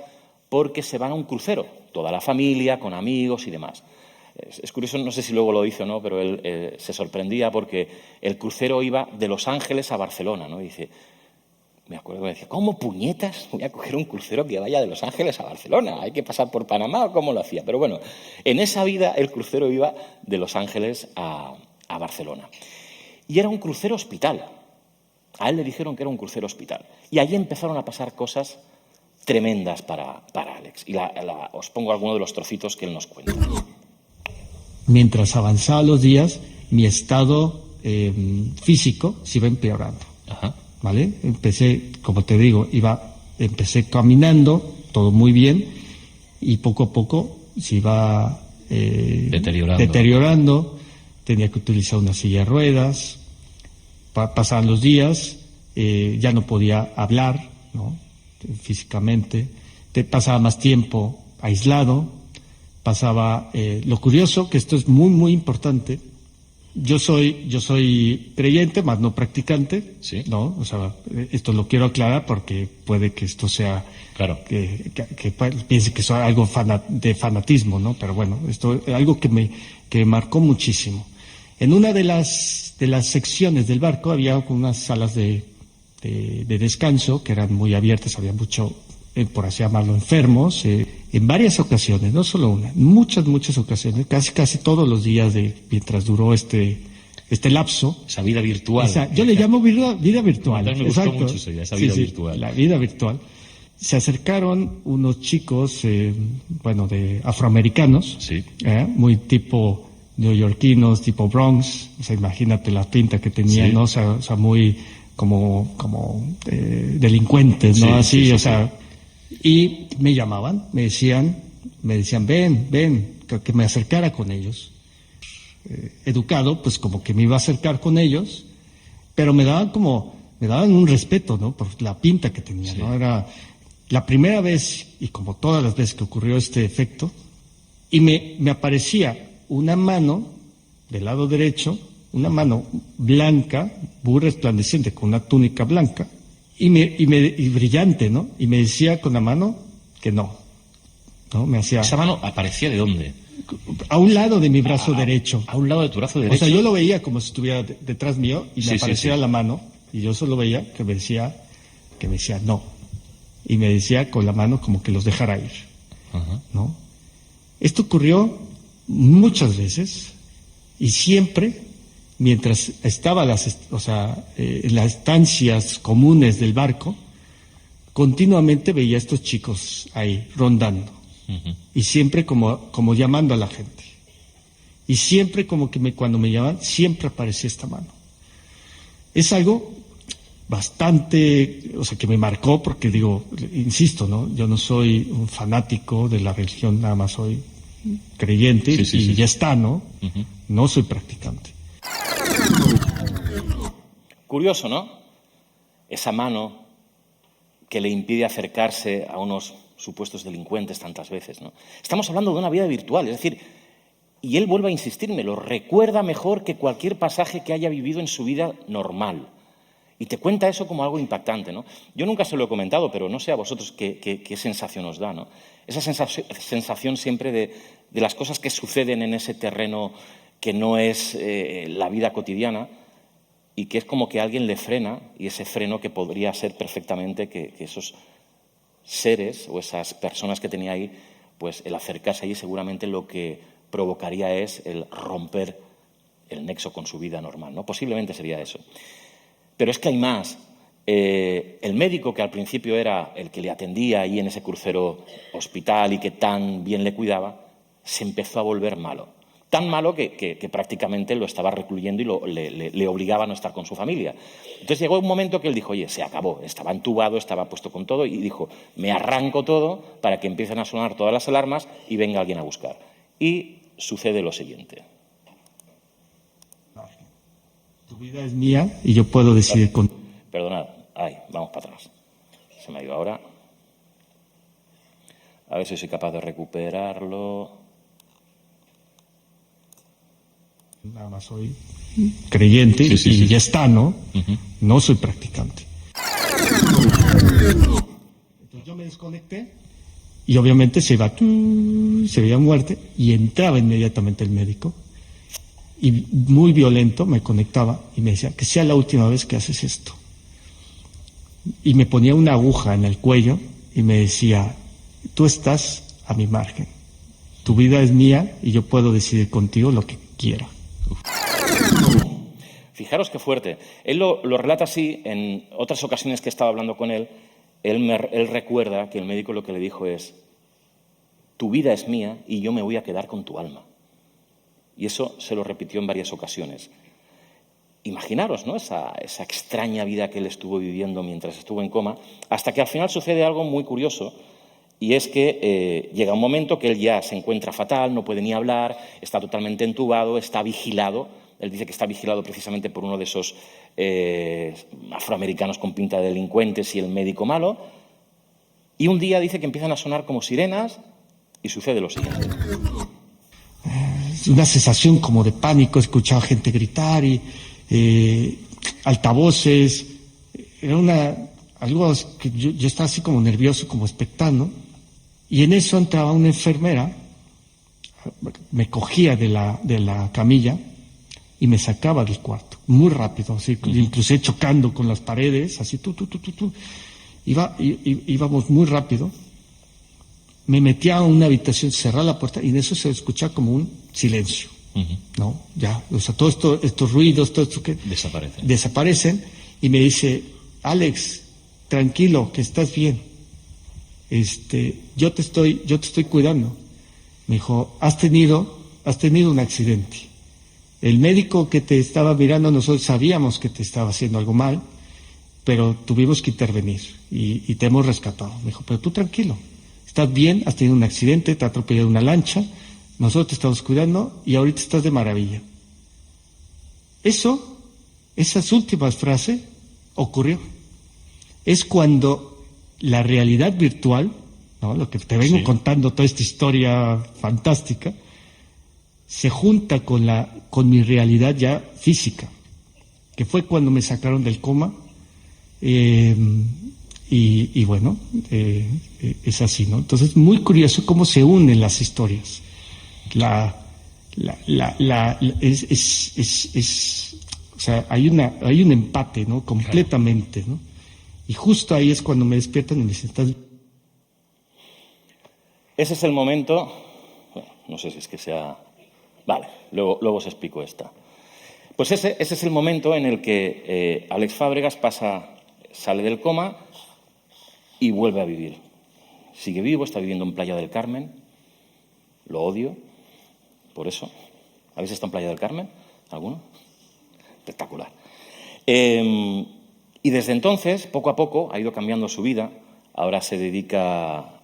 Speaker 2: porque se van a un crucero, toda la familia, con amigos y demás. Es curioso, no sé si luego lo hizo o no, pero él se sorprendía porque el crucero iba de Los Ángeles a Barcelona, ¿no? Y dice, me acuerdo que me decía, ¿cómo puñetas voy a coger un crucero que vaya de Los Ángeles a Barcelona? ¿Hay que pasar por Panamá o cómo lo hacía? Pero bueno, en esa vida el crucero iba de Los Ángeles a Barcelona. Y era un crucero hospital. A él le dijeron que era un crucero hospital. Y allí empezaron a pasar cosas tremendas para Alex. Y os pongo algunos de los trocitos que él nos cuenta.
Speaker 5: Mientras avanzaban los días, mi estado físico se iba empeorando.
Speaker 6: Ajá.
Speaker 5: ¿Vale? Empecé, como te digo, empecé caminando, todo muy bien, y poco a poco se iba deteriorando. Tenía que utilizar una silla de ruedas. Pasaban los días, ya no podía hablar, ¿no? Físicamente. Pasaba más tiempo aislado. Lo curioso, que esto es muy, muy importante, yo soy creyente, más no practicante,
Speaker 6: sí,
Speaker 5: ¿no? O sea, esto lo quiero aclarar porque puede que esto sea,
Speaker 6: claro,
Speaker 5: que piense que es algo de fanatismo, ¿no? Pero bueno, esto es algo que me marcó muchísimo. En una de las secciones del barco había unas salas de descanso que eran muy abiertas, había mucho, por así llamarlo, enfermos, en varias ocasiones, no solo una, muchas ocasiones, casi todos los días mientras duró este lapso.
Speaker 6: Esa vida virtual.
Speaker 5: Yo le llamo vida virtual.
Speaker 6: Me gustó mucho esa vida virtual.
Speaker 5: La vida virtual. Se acercaron unos chicos, de afroamericanos,
Speaker 6: sí,
Speaker 5: muy tipo neoyorquinos, tipo Bronx, o sea, imagínate la pinta que tenían,
Speaker 6: sí,
Speaker 5: ¿no? O sea, muy como delincuentes, ¿no?
Speaker 6: Sí,
Speaker 5: así,
Speaker 6: sí,
Speaker 5: o sea, y me llamaban, me decían, ven, que me acercara con ellos. Educado, pues como que me iba a acercar con ellos, pero me daban un respeto, ¿no? Por la pinta que tenía,
Speaker 6: sí,
Speaker 5: ¿no? Era la primera vez, y como todas las veces que ocurrió este efecto, y me aparecía una mano del lado derecho, una mano blanca, muy resplandeciente, con una túnica blanca, y brillante, ¿no? Y me decía con la mano que no. Me hacía...
Speaker 6: ¿Esa mano aparecía de dónde?
Speaker 5: A un lado de mi brazo derecho.
Speaker 6: A un lado de tu brazo derecho.
Speaker 5: O sea, yo lo veía como si estuviera detrás mío y me aparecía la mano, y yo solo veía que me decía no. Y me decía con la mano como que los dejara ir.
Speaker 6: Ajá.
Speaker 5: ¿No? Esto ocurrió muchas veces y siempre mientras estaba en las estancias comunes del barco, continuamente veía a estos chicos ahí rondando.
Speaker 6: Uh-huh.
Speaker 5: Y siempre como llamando a la gente. Y siempre como que cuando me llaman, siempre aparecía esta mano. Es algo bastante, que me marcó porque insisto, ¿no? Yo no soy un fanático de la religión, nada más soy creyente y ya está, ¿no?
Speaker 6: Uh-huh.
Speaker 5: No soy practicante.
Speaker 2: Curioso, ¿no? Esa mano que le impide acercarse a unos supuestos delincuentes tantas veces, ¿no? Estamos hablando de una vida virtual, es decir, y él vuelve a insistirme, lo recuerda mejor que cualquier pasaje que haya vivido en su vida normal. Y te cuenta eso como algo impactante, ¿no? Yo nunca se lo he comentado, pero no sé a vosotros qué sensación os da, ¿no? Esa sensación siempre de las cosas que suceden en ese terreno que no es la vida cotidiana y que es como que alguien le frena, y ese freno que podría ser perfectamente que esos seres o esas personas que tenía ahí, pues el acercarse allí seguramente lo que provocaría es el romper el nexo con su vida normal, ¿no? Posiblemente sería eso. Pero es que hay más. El médico que al principio era el que le atendía ahí en ese crucero hospital y que tan bien le cuidaba, se empezó a volver malo. Tan malo que prácticamente lo estaba recluyendo y le obligaba a no estar con su familia. Entonces llegó un momento que él dijo, oye, se acabó, estaba entubado, estaba puesto con todo, y dijo, me arranco todo para que empiecen a sonar todas las alarmas y venga alguien a buscar. Y sucede lo siguiente.
Speaker 5: Tu vida es mía y yo puedo decidir con...
Speaker 2: Perdonad, vamos para atrás. Se me ha ido ahora. A ver si soy capaz de recuperarlo.
Speaker 5: Nada más soy creyente y ya está, ¿no?
Speaker 6: Uh-huh.
Speaker 5: No soy practicante. Entonces yo me desconecté y obviamente se veía muerte y entraba inmediatamente el médico y muy violento me conectaba y me decía que sea la última vez que haces esto. Y me ponía una aguja en el cuello y me decía, tú estás a mi margen, tu vida es mía y yo puedo decidir contigo lo que quiera.
Speaker 2: Fijaros qué fuerte. Él lo relata así. En otras ocasiones que estaba hablando con él, él recuerda que el médico lo que le dijo es, tu vida es mía y yo me voy a quedar con tu alma. Y eso se lo repitió en varias ocasiones. Imaginaros, ¿no?, esa extraña vida que él estuvo viviendo mientras estuvo en coma, hasta que al final sucede algo muy curioso, y es que llega un momento que él ya se encuentra fatal, no puede ni hablar, está totalmente entubado, está vigilado. Él dice que está vigilado precisamente por uno de esos afroamericanos con pinta de delincuentes y el médico malo. Y un día dice que empiezan a sonar como sirenas y sucede lo siguiente.
Speaker 5: Una sensación como de pánico, escuchaba gente gritar y altavoces. Era algo que yo estaba así como nervioso, como expectando. Y en eso entraba una enfermera, me cogía de la camilla y me sacaba del cuarto, muy rápido, así, incluso chocando con las paredes, así, íbamos muy rápido. Me metía a una habitación, cerraba la puerta y en eso se escuchaba como un silencio, ¿no? Ya, o sea, todos estos ruidos, todo esto que desaparecen y me dice, Alex, tranquilo, que estás bien, yo te estoy cuidando. Me dijo, has tenido un accidente. El médico que te estaba mirando, nosotros sabíamos que te estaba haciendo algo mal, pero tuvimos que intervenir y te hemos rescatado. Me dijo, pero tú tranquilo, estás bien, has tenido un accidente, te ha atropellado una lancha, nosotros te estamos cuidando y ahorita estás de maravilla. Esas últimas frases ocurrió. Es cuando la realidad virtual, ¿no?, lo que te vengo contando, toda esta historia fantástica, se junta con mi realidad ya física, que fue cuando me sacaron del coma, y bueno, es así, ¿no? Entonces, muy curioso cómo se unen las historias. O sea, hay un empate, ¿no?, completamente, ¿no? Y justo ahí es cuando me despiertan y me dicen, ¿estás?
Speaker 2: Ese es el momento, bueno, no sé si es que sea... Vale, luego os explico esta. Pues ese es el momento en el que Alex Fábregas sale del coma y vuelve a vivir. Sigue vivo, está viviendo en Playa del Carmen. Lo odio, por eso. ¿Habéis estado en Playa del Carmen? ¿Alguno? Espectacular. Y desde entonces, poco a poco, ha ido cambiando su vida. Ahora se dedica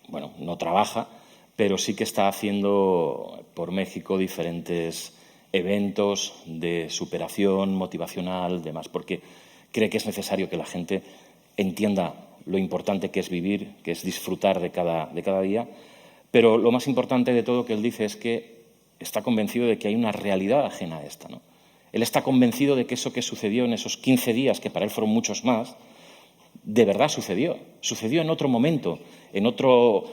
Speaker 2: bueno, no trabaja, pero sí que está haciendo por México diferentes eventos de superación motivacional, demás, porque cree que es necesario que la gente entienda lo importante que es vivir, que es disfrutar de cada día, pero lo más importante de todo que él dice es que está convencido de que hay una realidad ajena a esta, ¿no? Él está convencido de que eso que sucedió en esos 15 días, que para él fueron muchos más, de verdad sucedió en otro momento, en otro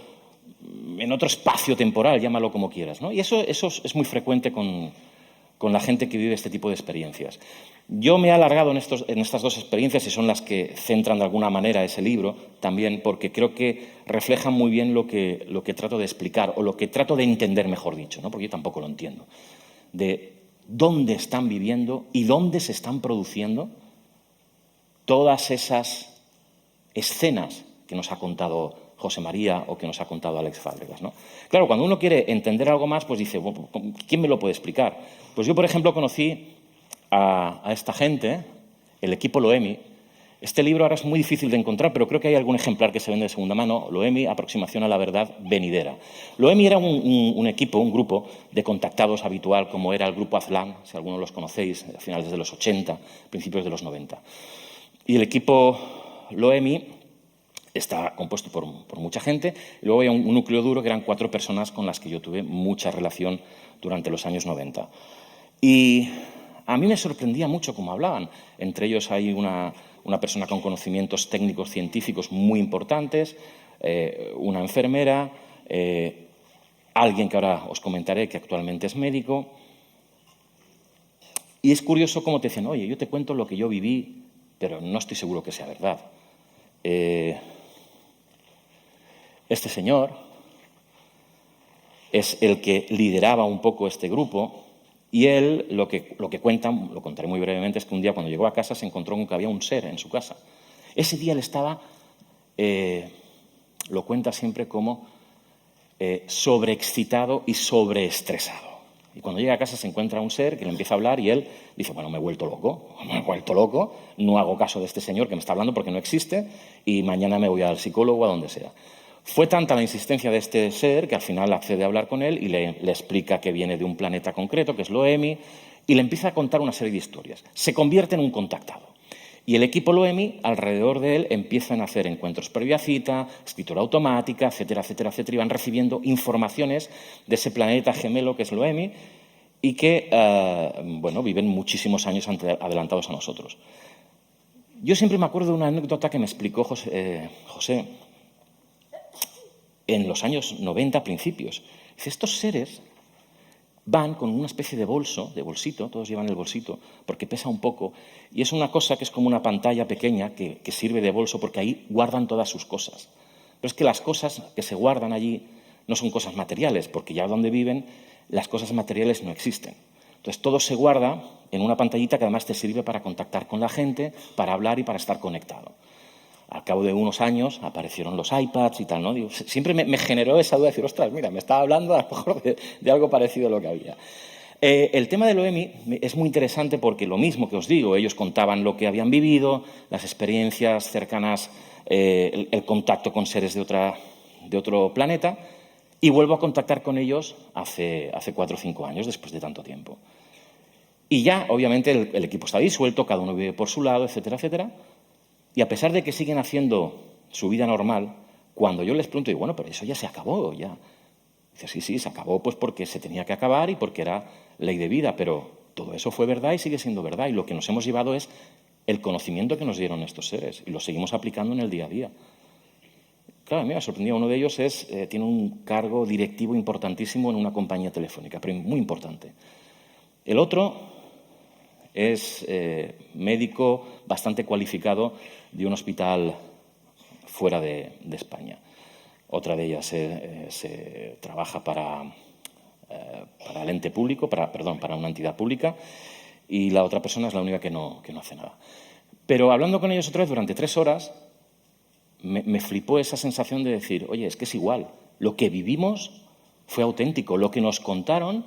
Speaker 2: espacio temporal, llámalo como quieras, ¿no? Y eso es muy frecuente con la gente que vive este tipo de experiencias. Yo me he alargado en estas dos experiencias y son las que centran de alguna manera ese libro también, porque creo que reflejan muy bien lo que trato de explicar, o lo que trato de entender, mejor dicho, ¿no?, porque yo tampoco lo entiendo, de dónde están viviendo y dónde se están produciendo todas esas escenas que nos ha contado José María o que nos ha contado Alex Fábregas, ¿no? Claro, cuando uno quiere entender algo más, pues dice, bueno, ¿quién me lo puede explicar? Pues yo, por ejemplo, conocí a esta gente, el equipo Loemi. Este libro ahora es muy difícil de encontrar, pero creo que hay algún ejemplar que se vende de segunda mano. Loemi, Aproximación a la verdad venidera. Loemi era un equipo, un grupo de contactados habitual, como era el grupo Aztlán, si algunos los conocéis, a finales de los 80, principios de los 90. Y el equipo Loemi está compuesto por mucha gente, y luego hay un núcleo duro que eran 4 personas con las que yo tuve mucha relación durante los años 90. Y A mí me sorprendía mucho cómo hablaban. Entre ellos hay una persona con conocimientos técnicos científicos muy importantes, una enfermera, alguien que ahora os comentaré que actualmente es médico. Y es curioso cómo te dicen, oye, yo te cuento lo que yo viví, pero no estoy seguro que sea verdad. Este señor es el que lideraba un poco este grupo y él lo que cuentan, lo contaré muy brevemente, es que un día cuando llegó a casa se encontró con que había un ser en su casa. Ese día él estaba, lo cuenta siempre como sobreexcitado y sobreestresado. Y cuando llega a casa se encuentra un ser que le empieza a hablar y él dice, bueno, me he vuelto loco, no hago caso de este señor que me está hablando porque no existe y mañana me voy al psicólogo o a donde sea. Fue tanta la insistencia de este ser que al final accede a hablar con él y le explica que viene de un planeta concreto, que es Loemi, y le empieza a contar una serie de historias. Se convierte en un contactado. Y el equipo Loemi, alrededor de él, empiezan a hacer encuentros previa cita, escritura automática, etcétera, etcétera, etcétera, y van recibiendo informaciones de ese planeta gemelo que es Loemi y que, bueno, viven muchísimos años adelantados a nosotros. Yo siempre me acuerdo de una anécdota que me explicó José en los años 90, principios. Dice, estos seres van con una especie de bolsito, todos llevan el bolsito, porque pesa un poco, y es una cosa que es como una pantalla pequeña que sirve de bolso porque ahí guardan todas sus cosas. Pero es que las cosas que se guardan allí no son cosas materiales, porque ya donde viven las cosas materiales no existen. Entonces todo se guarda en una pantallita que además te sirve para contactar con la gente, para hablar y para estar conectado. Al cabo de unos años aparecieron los iPads y tal, ¿no? Digo, siempre me generó esa duda de decir, ostras, mira, me estaba hablando a lo mejor de algo parecido a lo que había. El tema de Loemi es muy interesante porque lo mismo que os digo, ellos contaban lo que habían vivido, las experiencias cercanas, el contacto con seres de otro planeta, y vuelvo a contactar con ellos hace 4 o 5 años, después de tanto tiempo. Y ya, obviamente, el equipo está disuelto, cada uno vive por su lado, etcétera, etcétera. Y a pesar de que siguen haciendo su vida normal, cuando yo les pregunto, digo, bueno, pero eso ya se acabó, ya. Dice, sí, se acabó pues porque se tenía que acabar y porque era ley de vida, pero todo eso fue verdad y sigue siendo verdad. Y lo que nos hemos llevado es el conocimiento que nos dieron estos seres y lo seguimos aplicando en el día a día. Claro, a mí me ha sorprendido. Uno de ellos tiene un cargo directivo importantísimo en una compañía telefónica, pero muy importante. El otro es médico bastante cualificado de un hospital fuera de España. Otra de ellas se trabaja para el ente público, para una entidad pública, y la otra persona es la única que no hace nada. Pero hablando con ellos otra vez durante 3 horas, me flipó esa sensación de decir, oye, es que es igual, lo que vivimos fue auténtico, lo que nos contaron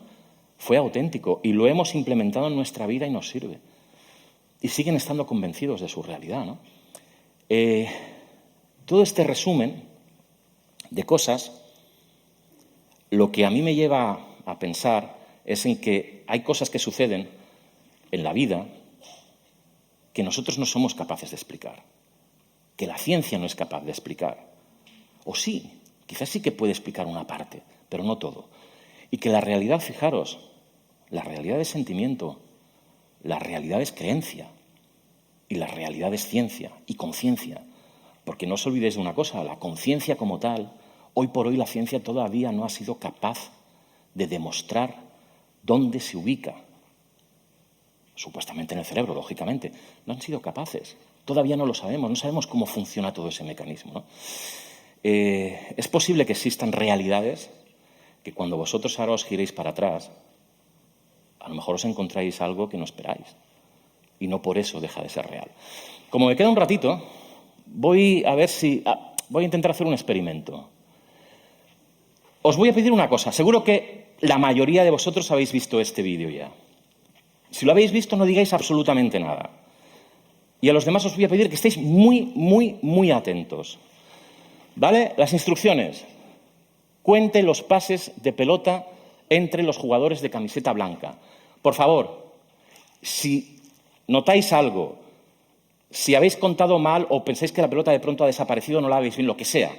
Speaker 2: fue auténtico y lo hemos implementado en nuestra vida y nos sirve. Y siguen estando convencidos de su realidad, ¿no? Todo este resumen de cosas, lo que a mí me lleva a pensar es en que hay cosas que suceden en la vida que nosotros no somos capaces de explicar, que la ciencia no es capaz de explicar. O sí, quizás sí que puede explicar una parte, pero no todo. Y que la realidad, fijaros, la realidad es sentimiento, la realidad es creencia y la realidad es ciencia y conciencia. Porque no os olvidéis de una cosa, la conciencia como tal, hoy por hoy la ciencia todavía no ha sido capaz de demostrar dónde se ubica. Supuestamente en el cerebro, lógicamente. No han sido capaces. Todavía no lo sabemos, no sabemos cómo funciona todo ese mecanismo, ¿no? Es posible que existan realidades que cuando vosotros ahora os giréis para atrás, a lo mejor os encontráis algo que no esperáis y no por eso deja de ser real. Como me queda un ratito, voy a intentar hacer un experimento. Os voy a pedir una cosa, seguro que la mayoría de vosotros habéis visto este vídeo ya. Si lo habéis visto, no digáis absolutamente nada. Y a los demás os voy a pedir que estéis muy, muy, muy atentos. ¿Vale? Las instrucciones. Cuente los pases de pelota entre los jugadores de camiseta blanca. Por favor, si notáis algo, si habéis contado mal o pensáis que la pelota de pronto ha desaparecido, no la habéis visto, lo que sea,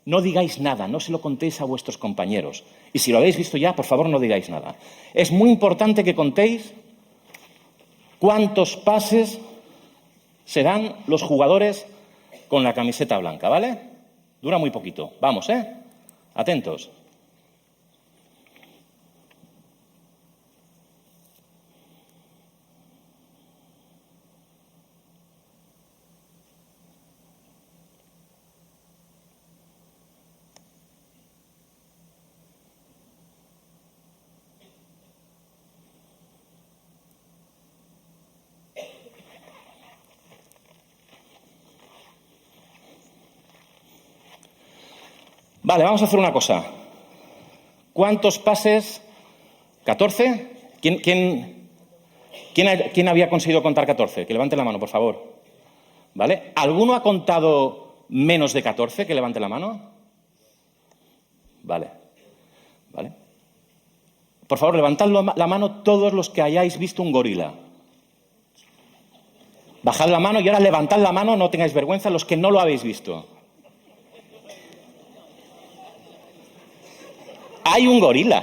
Speaker 2: no digáis nada, no se lo contéis a vuestros compañeros. Y si lo habéis visto ya, por favor, no digáis nada. Es muy importante que contéis cuántos pases se dan los jugadores con la camiseta blanca, ¿vale? Dura muy poquito. Vamos, ¿eh? Atentos. Vale, vamos a hacer una cosa. ¿Cuántos pases? ¿14? ¿Quién había conseguido contar 14? Que levante la mano, por favor. ¿Vale? ¿Alguno ha contado menos de 14? Que levante la mano. Vale. ¿Vale? Por favor, levantad la mano todos los que hayáis visto un gorila. Bajad la mano y ahora levantad la mano, no tengáis vergüenza, los que no lo habéis visto. Hay un gorila.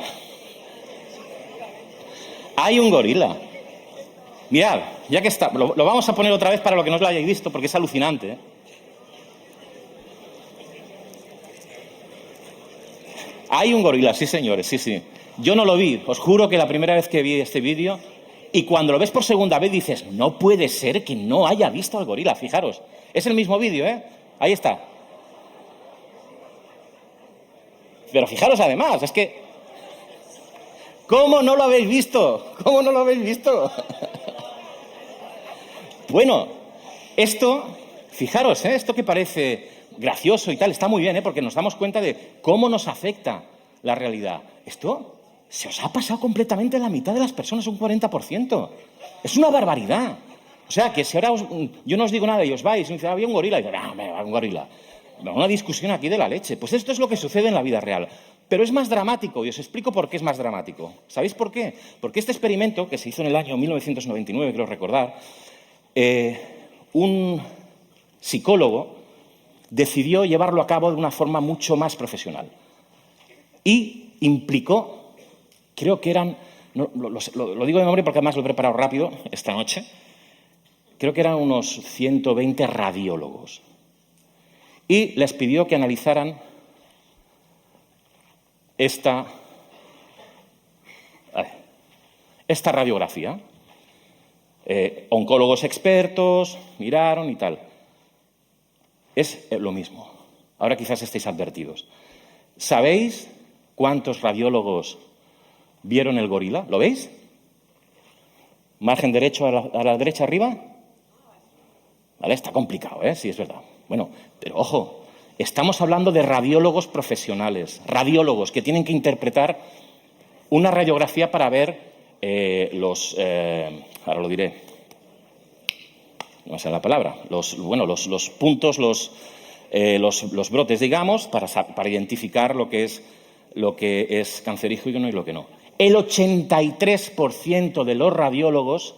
Speaker 2: Hay un gorila. Mirad, ya que está, lo vamos a poner otra vez para los que no lo hayáis visto, porque es alucinante, ¿eh? Hay un gorila, sí señores, sí, sí. Yo no lo vi, os juro que la primera vez que vi este vídeo, y cuando lo ves por segunda vez dices, no puede ser que no haya visto al gorila, fijaros. Es el mismo vídeo, ¿eh? Ahí está. Pero fijaros además, es que... ¿Cómo no lo habéis visto? ¿Cómo no lo habéis visto? Bueno, esto, fijaros, esto que parece gracioso y tal, está muy bien, porque nos damos cuenta de cómo nos afecta la realidad. Esto se os ha pasado completamente la mitad de las personas, un 40%. Es una barbaridad. O sea, que si ahora yo no os digo nada y os vais y me dicen, había un gorila, y digo, un gorila. Una discusión aquí de la leche. Pues esto es lo que sucede en la vida real. Pero es más dramático, y os explico por qué es más dramático. ¿Sabéis por qué? Porque este experimento, que se hizo en el año 1999, creo recordar, un psicólogo decidió llevarlo a cabo de una forma mucho más profesional. Y implicó, creo que eran, no, lo digo de nombre porque además lo he preparado rápido esta noche, creo que eran unos 120 radiólogos. Y les pidió que analizaran esta radiografía. Oncólogos expertos miraron y tal. Es lo mismo. Ahora quizás estéis advertidos. ¿Sabéis cuántos radiólogos vieron el gorila? ¿Lo veis? Margen derecho a la derecha arriba. Vale, está complicado, sí, es verdad. Bueno, pero ojo, estamos hablando de radiólogos profesionales, radiólogos que tienen que interpretar una radiografía para ver ahora lo diré, no sé la palabra, los puntos, los brotes, digamos, para identificar lo que es cancerígeno y lo que no. El 83% de los radiólogos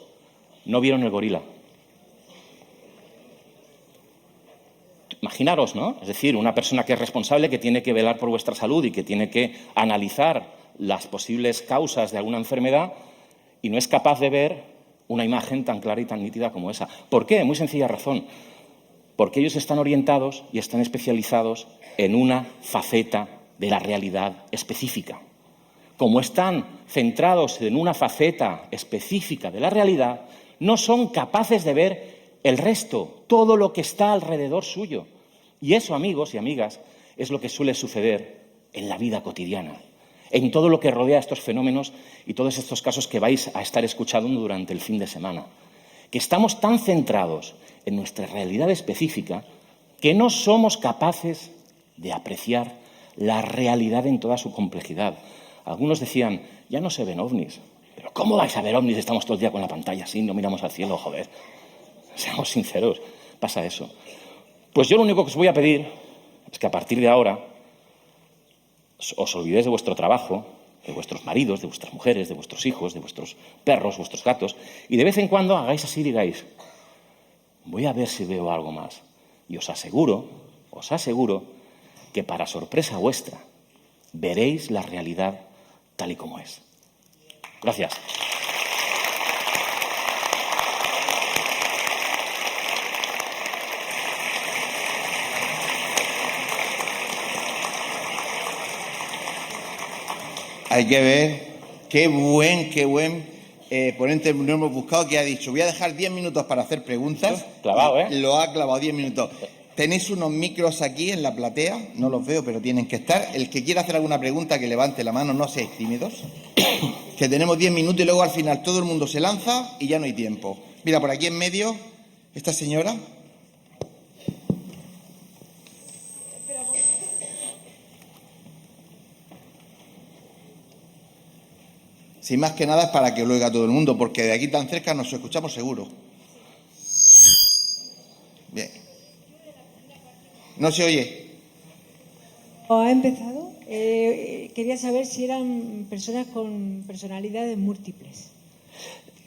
Speaker 2: no vieron el gorila. Imaginaros, ¿no? Es decir, una persona que es responsable, que tiene que velar por vuestra salud y que tiene que analizar las posibles causas de alguna enfermedad y no es capaz de ver una imagen tan clara y tan nítida como esa. ¿Por qué? Muy sencilla razón. Porque ellos están orientados y están especializados en una faceta de la realidad específica. Como están centrados en una faceta específica de la realidad, no son capaces de ver el resto, todo lo que está alrededor suyo. Y eso, amigos y amigas, es lo que suele suceder en la vida cotidiana, en todo lo que rodea estos fenómenos y todos estos casos que vais a estar escuchando durante el fin de semana. Que estamos tan centrados en nuestra realidad específica que no somos capaces de apreciar la realidad en toda su complejidad. Algunos decían, ya no se ven ovnis. ¿Pero cómo vais a ver ovnis? Estamos todo el día con la pantalla así, no miramos al cielo, joder. Seamos sinceros, pasa eso. Pues yo lo único que os voy a pedir es que a partir de ahora os olvidéis de vuestro trabajo, de vuestros maridos, de vuestras mujeres, de vuestros hijos, de vuestros perros, vuestros gatos, y de vez en cuando hagáis así y digáis, voy a ver si veo algo más. Y os aseguro que para sorpresa vuestra veréis la realidad tal y como es. Gracias.
Speaker 1: Hay que ver qué buen ponente no hemos buscado, que ha dicho, voy a dejar 10 minutos para hacer preguntas.
Speaker 2: Clavado, ¿eh?
Speaker 1: Lo ha clavado 10 minutos. Tenéis unos micros aquí en la platea, no los veo, pero tienen que estar. El que quiera hacer alguna pregunta, que levante la mano, no seáis tímidos. Que tenemos 10 minutos y luego al final todo el mundo se lanza y ya no hay tiempo. Mira, por aquí en medio, esta señora. Sí, más que nada es para que lo oiga todo el mundo, porque de aquí tan cerca nos escuchamos seguro. Bien. No se oye.
Speaker 7: ¿Ha empezado? Quería saber si eran personas con personalidades múltiples.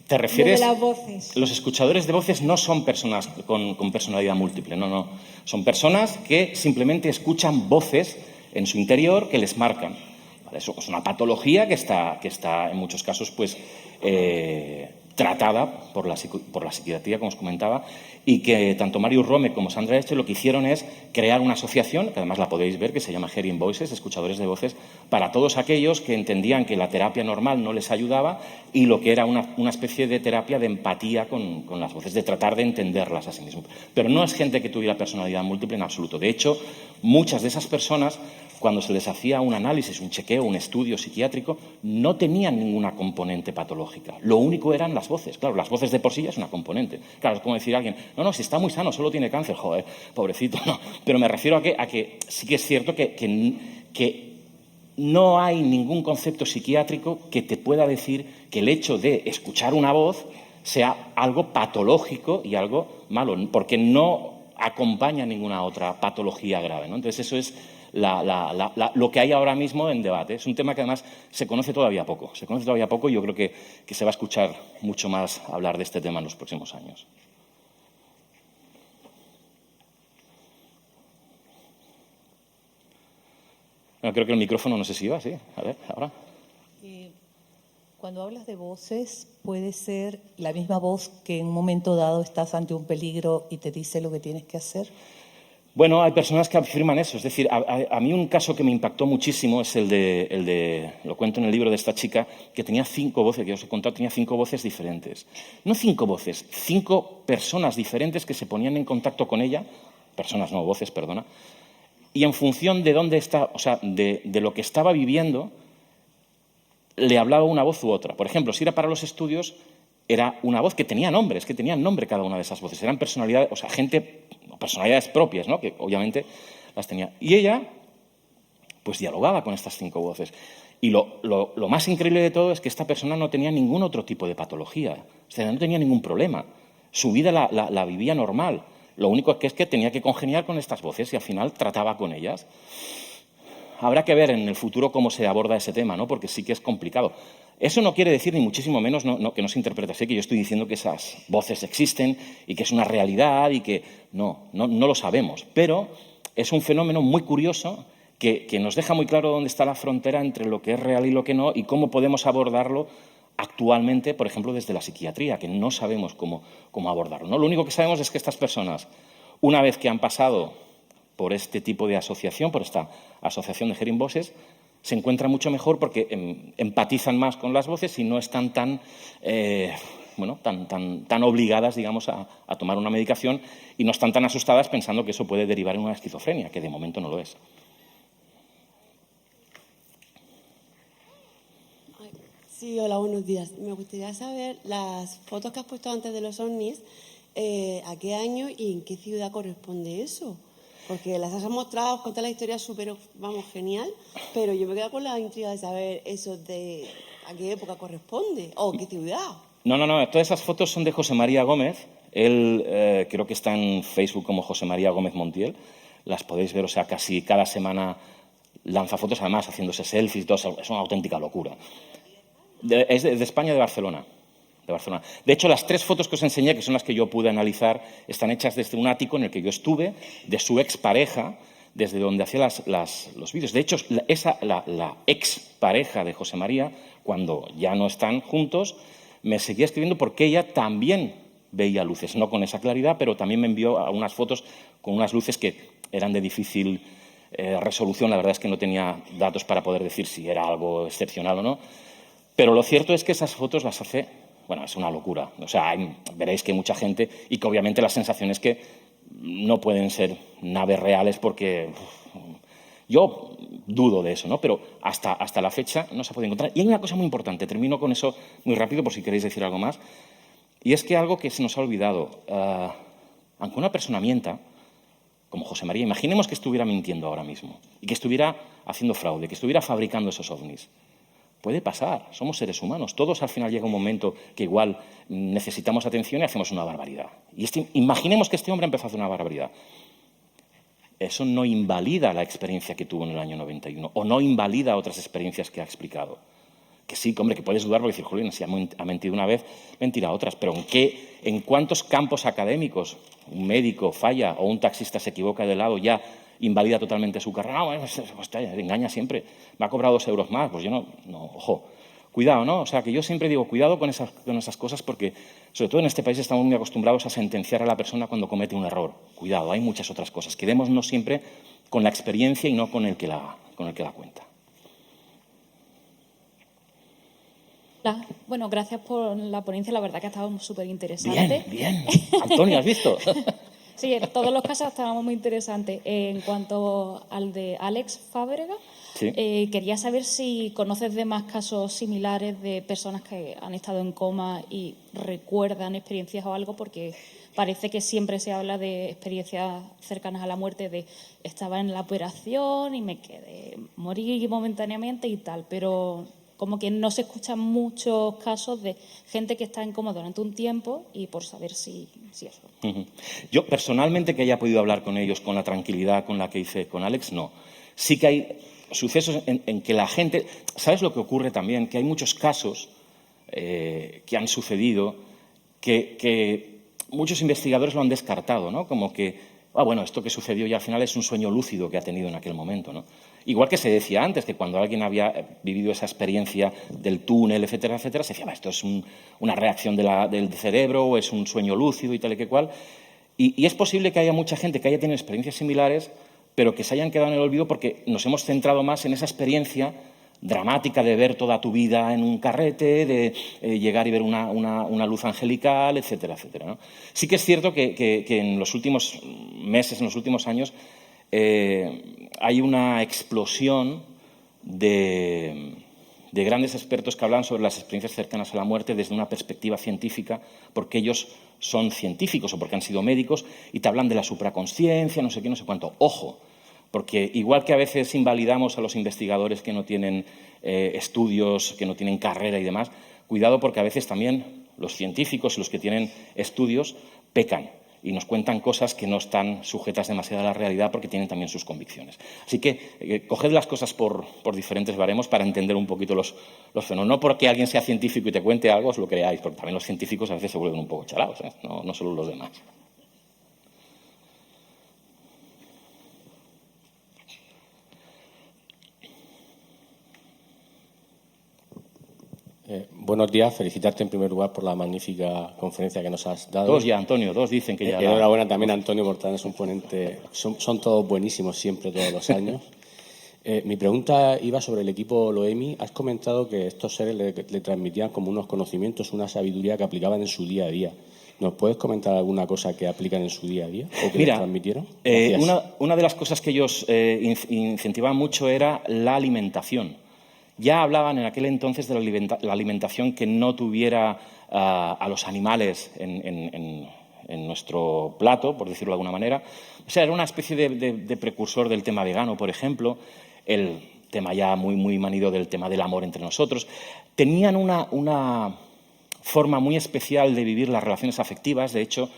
Speaker 2: ¿Te refieres?
Speaker 7: Lo de las voces.
Speaker 2: Los escuchadores de voces no son personas con personalidad múltiple, no. Son personas que simplemente escuchan voces en su interior que les marcan. Eso es una patología que está en muchos casos pues tratada por la psiquiatría, como os comentaba, y que tanto Marius Rome como Sandra Eche lo que hicieron es crear una asociación, que además la podéis ver, que se llama Hearing Voices, escuchadores de voces, para todos aquellos que entendían que la terapia normal no les ayudaba y lo que era una especie de terapia de empatía con las voces, de tratar de entenderlas a sí mismos. Pero no es gente que tuviera personalidad múltiple en absoluto. De hecho, muchas de esas personas, cuando se les hacía un análisis, un chequeo, un estudio psiquiátrico, no tenían ninguna componente patológica. Lo único eran las voces. Claro, las voces de por sí ya es una componente. Claro, es como decir a alguien, no, si está muy sano, solo tiene cáncer. Joder, pobrecito, no. Pero me refiero a que sí que es cierto que no hay ningún concepto psiquiátrico que te pueda decir que el hecho de escuchar una voz sea algo patológico y algo malo, porque no acompaña ninguna otra patología grave, ¿no? Entonces eso es lo que hay ahora mismo en debate. Es un tema que además se conoce todavía poco. Y yo creo que se va a escuchar mucho más hablar de este tema en los próximos años. Bueno, creo que el micrófono no sé si iba, sí. A ver, ahora.
Speaker 8: Cuando hablas de voces, puede ser la misma voz que en un momento dado estás ante un peligro y te dice lo que tienes que hacer.
Speaker 2: Bueno, hay personas que afirman eso. Es decir, a mí un caso que me impactó muchísimo es el de, lo cuento en el libro de esta chica, que tenía 5 voces, que os he contado, tenía 5 voces diferentes. No 5 voces, 5 personas diferentes que se ponían en contacto con ella, personas, no, voces, perdona, y en función de dónde está, o sea, de lo que estaba viviendo, le hablaba una voz u otra. Por ejemplo, si era para los estudios, era una voz que tenía nombres, que tenían nombre cada una de esas voces. Eran personalidades, o sea, personalidades propias, ¿no? Que obviamente las tenía. Y ella, pues dialogaba con estas 5 voces. Y lo más increíble de todo es que esta persona no tenía ningún otro tipo de patología. O sea, no tenía ningún problema. Su vida la vivía normal. Lo único es que tenía que congeniar con estas voces y al final trataba con ellas. Habrá que ver en el futuro cómo se aborda ese tema, ¿no? Porque sí que es complicado. Eso no quiere decir, ni muchísimo menos, que no se interprete así, que yo estoy diciendo que esas voces existen y que es una realidad y que no lo sabemos. Pero es un fenómeno muy curioso que nos deja muy claro dónde está la frontera entre lo que es real y lo que no y cómo podemos abordarlo actualmente, por ejemplo, desde la psiquiatría, que no sabemos cómo abordarlo, ¿no? Lo único que sabemos es que estas personas, una vez que han pasado por este tipo de asociación, por esta asociación de Hearing Voices, se encuentran mucho mejor porque empatizan más con las voces y no están tan obligadas, digamos, a tomar una medicación y no están tan asustadas pensando que eso puede derivar en una esquizofrenia, que de momento no lo es.
Speaker 9: Sí, hola, buenos días. Me gustaría saber las fotos que has puesto antes de los ovnis, ¿a qué año y en qué ciudad corresponde eso? Porque las has mostrado, os contáis la historia súper, genial, pero yo me quedo con la intriga de saber eso de a qué época corresponde o qué ciudad.
Speaker 2: No, todas esas fotos son de José María Gómez. Él creo que está en Facebook como José María Gómez Montiel. Las podéis ver, o sea, casi cada semana lanza fotos, además haciéndose selfies y todo. Es una auténtica locura. Es de España, de Barcelona. De hecho, las 3 fotos que os enseñé, que son las que yo pude analizar, están hechas desde un ático en el que yo estuve, de su expareja, desde donde hacía los vídeos. De hecho, la expareja de José María, cuando ya no están juntos, me seguía escribiendo porque ella también veía luces, no con esa claridad, pero también me envió unas fotos con unas luces que eran de difícil resolución, la verdad es que no tenía datos para poder decir si era algo excepcional o no. Pero lo cierto es que esas fotos las hace, bueno, es una locura. O sea, veréis que hay mucha gente y que obviamente la sensación es que no pueden ser naves reales porque yo dudo de eso, ¿no? Pero hasta la fecha no se ha podido encontrar. Y hay una cosa muy importante, termino con eso muy rápido por si queréis decir algo más, y es que algo que se nos ha olvidado, aunque una persona mienta, como José María, imaginemos que estuviera mintiendo ahora mismo y que estuviera haciendo fraude, que estuviera fabricando esos ovnis. Puede pasar, somos seres humanos. Todos al final llega un momento que igual necesitamos atención y hacemos una barbaridad. Y imaginemos que este hombre empezó a hacer una barbaridad. Eso no invalida la experiencia que tuvo en el año 91 o no invalida otras experiencias que ha explicado. Que sí, hombre, que puedes dudar porque decir, Julián, si ha mentido una vez, mentirá otras. Pero ¿en cuántos campos académicos un médico falla o un taxista se equivoca de lado ya invalida totalmente su carrera? No, bueno, engaña siempre. Me ha cobrado 2 euros más. Pues yo no, ojo. Cuidado, ¿no? O sea, que yo siempre digo, cuidado con esas cosas porque, sobre todo en este país, estamos muy acostumbrados a sentenciar a la persona cuando comete un error. Cuidado, hay muchas otras cosas. Quedémonos siempre con la experiencia y no con el que la cuenta.
Speaker 10: Hola. Bueno, gracias por la ponencia. La verdad que ha estado súper interesante.
Speaker 2: Bien. Antonio, ¿has visto?
Speaker 10: Sí, en todos los casos estaban muy interesantes. En cuanto al de Alex Fábrega,
Speaker 2: sí.
Speaker 10: Quería saber si conoces de más casos similares de personas que han estado en coma y recuerdan experiencias o algo, porque parece que siempre se habla de experiencias cercanas a la muerte, de estaba en la operación y me quedé, morí momentáneamente y tal, pero como que no se escuchan muchos casos de gente que está en coma durante un tiempo y por saber si eso.
Speaker 2: Yo, personalmente, que haya podido hablar con ellos con la tranquilidad con la que hice con Alex, no. Sí que hay sucesos en que la gente... ¿Sabes lo que ocurre también? Que hay muchos casos que han sucedido que muchos investigadores lo han descartado, ¿no? Como que, bueno, esto que sucedió ya al final es un sueño lúcido que ha tenido en aquel momento, ¿no? Igual que se decía antes, que cuando alguien había vivido esa experiencia del túnel, etcétera, etcétera, se decía, esto es una reacción del cerebro o es un sueño lúcido y tal y que cual. Y es posible que haya mucha gente que haya tenido experiencias similares, pero que se hayan quedado en el olvido porque nos hemos centrado más en esa experiencia dramática de ver toda tu vida en un carrete, de llegar y ver una luz angelical, etcétera, etcétera, ¿no? Sí que es cierto que en los últimos meses, en los últimos años, hay una explosión de grandes expertos que hablan sobre las experiencias cercanas a la muerte desde una perspectiva científica, porque ellos son científicos o porque han sido médicos y te hablan de la supraconsciencia, no sé qué, no sé cuánto. Ojo, porque igual que a veces invalidamos a los investigadores que no tienen estudios, que no tienen carrera y demás, cuidado porque a veces también los científicos, los que tienen estudios, pecan y nos cuentan cosas que no están sujetas demasiado a la realidad porque tienen también sus convicciones. Así que coged las cosas por diferentes baremos para entender un poquito los fenómenos. No porque alguien sea científico y te cuente algo os lo creáis, porque también los científicos a veces se vuelven un poco chalados, ¿eh? No solo los demás.
Speaker 11: Buenos días, felicitarte en primer lugar por la magnífica conferencia que nos has dado.
Speaker 2: 2 ya, Antonio, 2 dicen que ya.
Speaker 11: Enhorabuena también a Antonio Portán, es un ponente, son todos buenísimos siempre, todos los años. Mi pregunta iba sobre el equipo Loemi. Has comentado que estos seres le transmitían como unos conocimientos, una sabiduría que aplicaban en su día a día. ¿Nos puedes comentar alguna cosa que aplican en su día a día o que les transmitieron?
Speaker 2: Una de las cosas que ellos incentivaban mucho era la alimentación. Ya hablaban en aquel entonces de la alimentación que no tuviera a los animales en nuestro plato, por decirlo de alguna manera. O sea, era una especie de precursor del tema vegano, por ejemplo, el tema ya muy manido del tema del amor entre nosotros. Tenían una forma muy especial de vivir las relaciones afectivas. De hecho,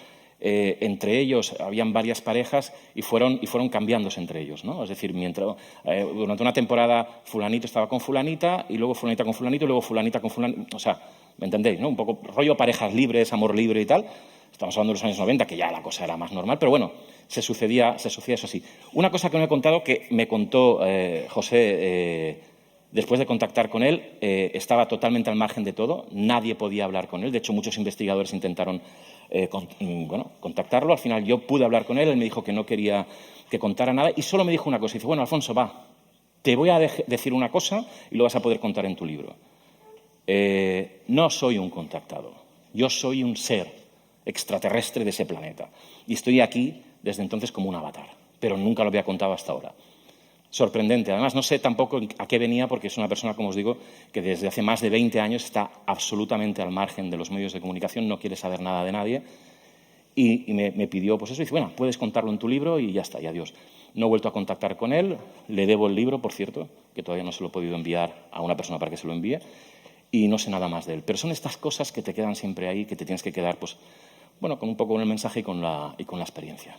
Speaker 2: entre ellos habían varias parejas y fueron cambiándose entre ellos, ¿no? Es decir, durante una temporada fulanito estaba con fulanita y luego fulanita con fulanito y luego fulanita con fulanito. O sea, ¿me entendéis, no? Un poco rollo parejas libres, amor libre y tal. Estamos hablando de los años 90, que ya la cosa era más normal, pero bueno, se sucedía eso así. Una cosa que no he contado, que me contó José después de contactar con él, estaba totalmente al margen de todo, nadie podía hablar con él. De hecho, muchos investigadores intentaron contactarlo. Al final yo pude hablar con él, él me dijo que no quería que contara nada y solo me dijo una cosa. Dice, bueno, Alfonso, va, te voy a decir una cosa y lo vas a poder contar en tu libro. No soy un contactado, yo soy un ser extraterrestre de ese planeta y estoy aquí desde entonces como un avatar, pero nunca lo había contado hasta ahora. Sorprendente. Además, no sé tampoco a qué venía, porque es una persona, como os digo, que desde hace más de 20 años está absolutamente al margen de los medios de comunicación, no quiere saber nada de nadie. Y me pidió, pues eso, y dice, bueno, puedes contarlo en tu libro y ya está, y adiós. No he vuelto a contactar con él, le debo el libro, por cierto, que todavía no se lo he podido enviar a una persona para que se lo envíe, y no sé nada más de él. Pero son estas cosas que te quedan siempre ahí, que te tienes que quedar, pues, bueno, con un poco con el mensaje y con la experiencia.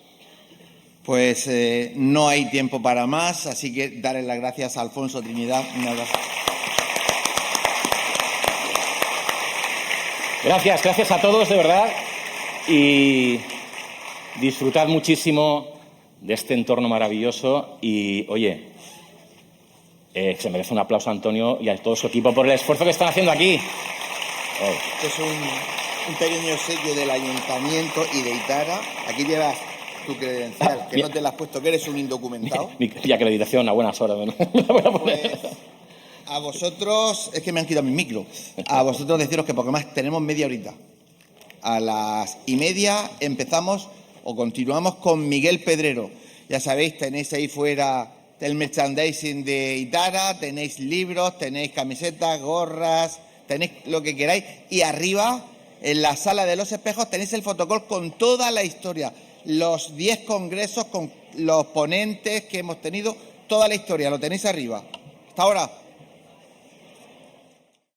Speaker 1: Pues no hay tiempo para más, así que darle las gracias a Alfonso Trinidad. Un abrazo.
Speaker 2: Gracias a todos, de verdad, y disfrutad muchísimo de este entorno maravilloso y, oye, se merece un aplauso a Antonio y a todo su equipo por el esfuerzo que están haciendo aquí.
Speaker 1: Este es un pequeño sello del Ayuntamiento y de Itara. Aquí llevas tu credencial, que no te la has puesto, que eres un indocumentado.
Speaker 2: Mi acreditación a buenas horas. ¿No?
Speaker 1: Pues, a vosotros, es que me han quitado mi micro, a vosotros deciros que porque más tenemos media horita. A las 1:30 empezamos o continuamos con Miguel Pedrero. Ya sabéis, tenéis ahí fuera el merchandising de Itara, tenéis libros, tenéis camisetas, gorras, tenéis lo que queráis. Y arriba, en la sala de los espejos, tenéis el fotocall con toda la historia. Los 10 congresos con los ponentes que hemos tenido, toda la historia, lo tenéis arriba. Hasta ahora.